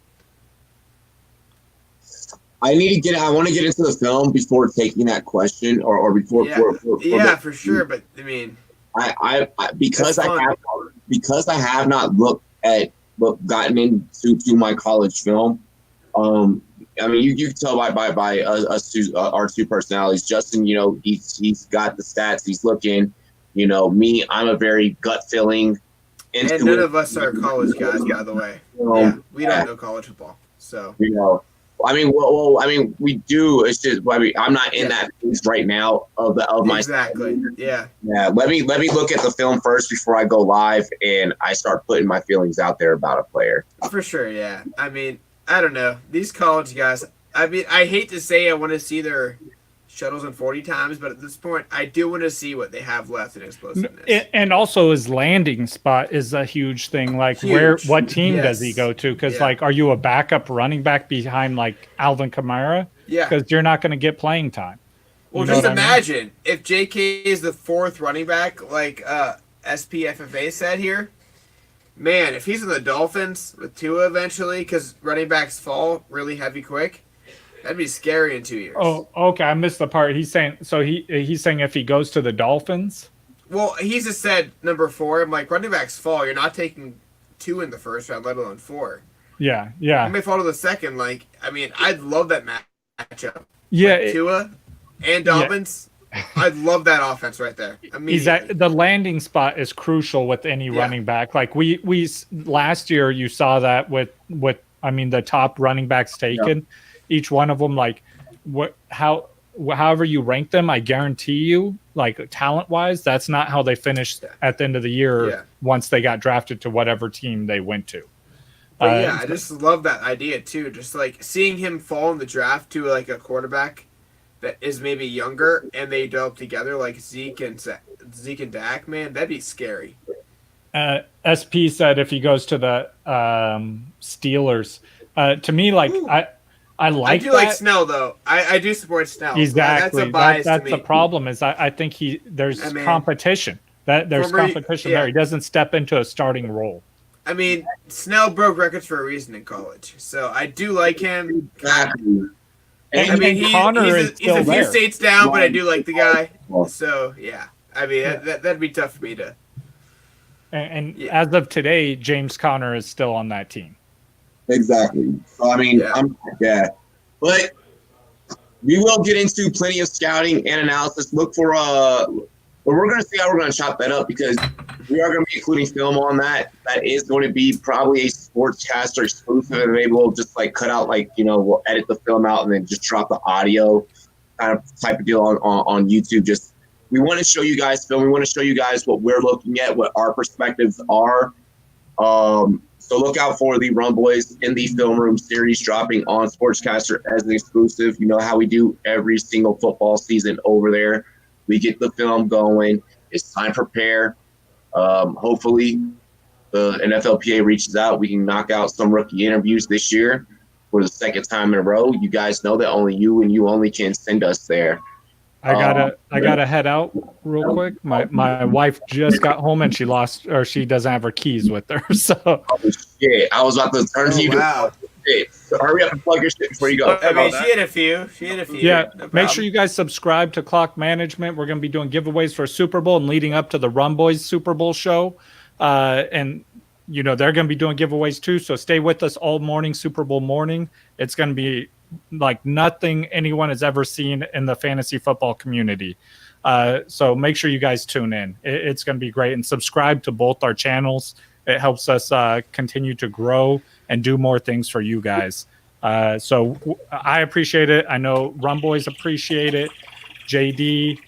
I want to get into the film before taking that question, or before. For sure. But I mean, I because I have not gotten into my college film. I mean, you can tell by us two, our two personalities. Justin, you know, he's got the stats. He's looking. You know, me, I'm a very gut feeling. And none of us are college guys, by the way. We don't know college football, so you know. I mean, I mean, we do. It's just, I'm not in that phase right now of my. Exactly. Yeah. Yeah. Let me look at the film first before I go live and I start putting my feelings out there about a player. For sure. Yeah. I mean, I don't know these college guys. I mean, I hate to say I want to see their shuttles in 40 times, but at this point, I do want to see what they have left in explosiveness. And also his landing spot is a huge thing. Like what team does he go to? Because like, are you a backup running back behind like Alvin Kamara? Yeah. Because you're not going to get playing time. Well, just imagine if JK is the 4th running back, like SPFFA said here. Man, if he's in the Dolphins with Tua eventually, because running backs fall really heavy quick. That'd be scary in 2 years. Oh, okay. I missed the part. He's saying he's saying if he goes to the Dolphins. Well, he's just said number 4. I'm like, running backs fall. You're not taking 2 in the first round, let alone 4. Yeah. He may fall to the second. Like, I mean, I'd love that matchup. Yeah, like Tua and Dobbins. Yeah. I'd love that offense right there. The landing spot is crucial with any running back. Like we last year, you saw that with the top running backs taken. Yeah. Each one of them, like however you rank them, I guarantee you, like talent wise, that's not how they finished at the end of the year once they got drafted to whatever team they went to. I just love that idea too. Just like seeing him fall in the draft to like a quarterback that is maybe younger and they develop together like Zeke and Dak, man, that'd be scary. SP said if he goes to the Steelers, to me, like I do like Snell though. I do support Snell. Exactly. That's a bias that's to me. The problem is I think there's competition. There's competition there. He doesn't step into a starting role. I mean, Snell broke records for a reason in college, so I do like him. Exactly. I mean, Connor he's a few states down, but I do like the guy. So yeah, I mean that'd be tough for me to. And as of today, James Conner is still on that team. Exactly. So I mean, but we will get into plenty of scouting and analysis. Look for but we're gonna see how we're gonna chop that up because we are gonna be including film on that. That is going to be probably a sportscaster exclusive, and maybe we'll just like cut out we'll edit the film out and then just drop the audio kind of type of deal on YouTube. Just we want to show you guys film. We want to show you guys what we're looking at, what our perspectives are. So look out for the Rumboyz in the Film Room series dropping on Sportscaster as an exclusive. You know how we do every single football season over there. We get the film going. It's time to prepare. Hopefully the NFLPA reaches out. We can knock out some rookie interviews this year for the second time in a row. You guys know that only you and you only can send us there. I gotta head out real quick. My wife just got home and she doesn't have her keys with her. So I was about to turn to you. Wow. shit. So hurry up and plug your shit before you go. I mean, she had a few. Yeah, No make sure problem. you guys subscribe to Clock Management. We're going to be doing giveaways for Super Bowl and leading up to the Rumboyz Super Bowl show. And, you know, they're going to be doing giveaways too. So stay with us all morning, Super Bowl morning. It's going to be like nothing anyone has ever seen in the fantasy football community. So make sure you guys tune in. It's going to be great. And subscribe to both our channels. It helps us continue to grow and do more things for you guys. So I appreciate it. I know Rumboyz appreciate it. JD,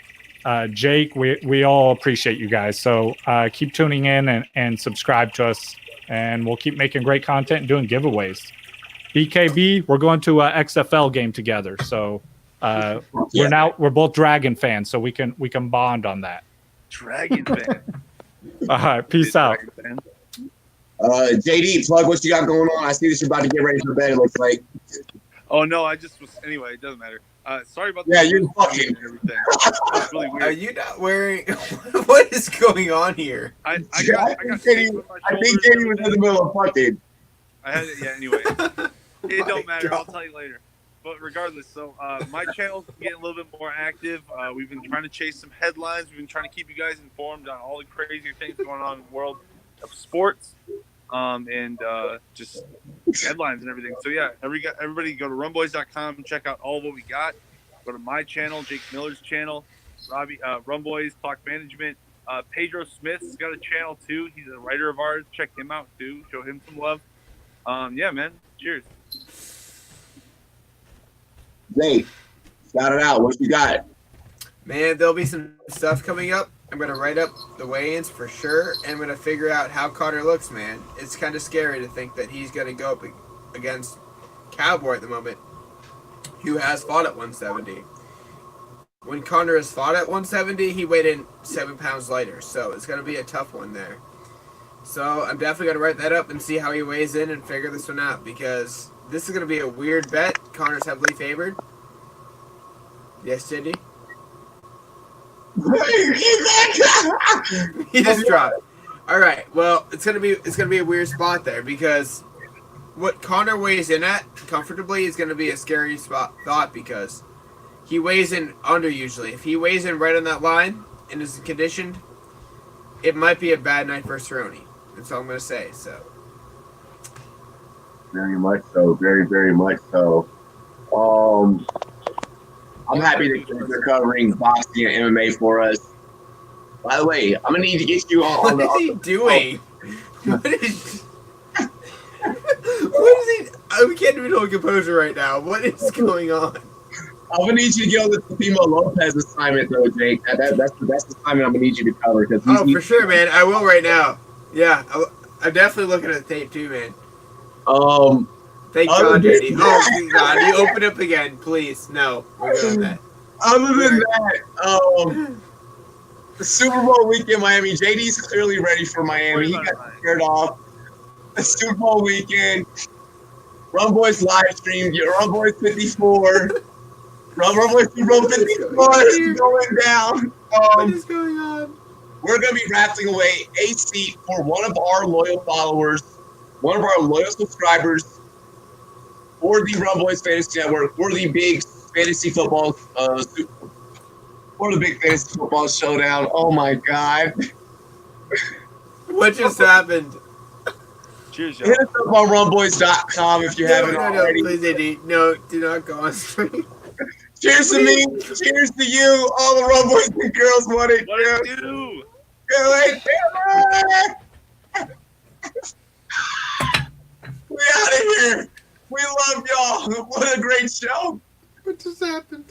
Jake, we all appreciate you guys. So keep tuning in and subscribe to us. And we'll keep making great content and doing giveaways. BKB, we're going to a XFL game together. So we're both Dragon fans, so we can bond on that. Dragon fan. All right, peace out. JD, plug what you got going on. I see that you're about to get ready for bed. It looks like. Oh no, I just was. Anyway, it doesn't matter. Sorry about Yeah, the you're fucking. everything. It's really weird. Are you not wearing? What is going on here? I I got think JD was in the middle of fucking. I had it. Yeah. Anyway, it don't matter. I'll tell you later. But regardless, so my channel's getting a little bit more active. We've been trying to chase some headlines. We've been trying to keep you guys informed on all the crazy things going on in the world of sports, and just headlines and everything. So yeah, everybody go to rumboyz.com and check out all of what we got. Go to my channel, Jake Miller's channel, Robbie Rumboyz Clock Management. Pedro Smith's got a channel too. He's a writer of ours. Check him out too. Show him some love. Yeah, man. Cheers. Zay, shout it out. What you got? Man, there'll be some stuff coming up. I'm gonna write up the weigh-ins for sure, and I'm gonna figure out how Connor looks. Man, it's kind of scary to think that he's gonna go up against Cowboy at the moment, who has fought at 170. When Connor has fought at 170, he weighed in 7 pounds lighter, so it's gonna be a tough one there. So I'm definitely gonna write that up and see how he weighs in and figure this one out, because this is going to be a weird bet. Connor's heavily favored. Yes, JD? He just dropped. All right. Well, it's gonna be a weird spot there, because what Connor weighs in at comfortably is gonna be a scary thought, because he weighs in under usually. If he weighs in right on that line and is conditioned, it might be a bad night for Cerrone. That's all I'm gonna say. So. Very much so. Very, very much so. I'm happy that you're covering boxing and MMA for us. By the way, I'm gonna need to get you on. What is he doing? What is he? I can't even hold composure right now. What is going on? I'm gonna need you to get on the Timo Lopez assignment, though, Jake. That's the assignment I'm gonna need you to cover. For sure, man. I will right now. Yeah, I'm definitely looking at the tape too, man. Thank God, JD. Oh, thank God. You open up again, please. No, we're good on that. Other than that, the Super Bowl weekend in Miami, JD's clearly ready for Miami. He got scared off. The Super Bowl weekend, Rumboyz live stream, Rumboyz 54. Rumboyz Super Bowl 54 is going down. What is going on? We're going to be raffling away a seat for one of our loyal followers, one of our loyal subscribers for the Rumboyz Fantasy Network, for the big fantasy football, for the big fantasy football showdown. Oh my God! What just happened? Cheers, y'all. Hit us up on rumboyz.com if you haven't already. No, please, AD. No, do not go on stream. Cheers to me. Cheers to you. All the Rumboyz and girls want it. What did you do? We out of here. We love y'all. What a great show. What just happened?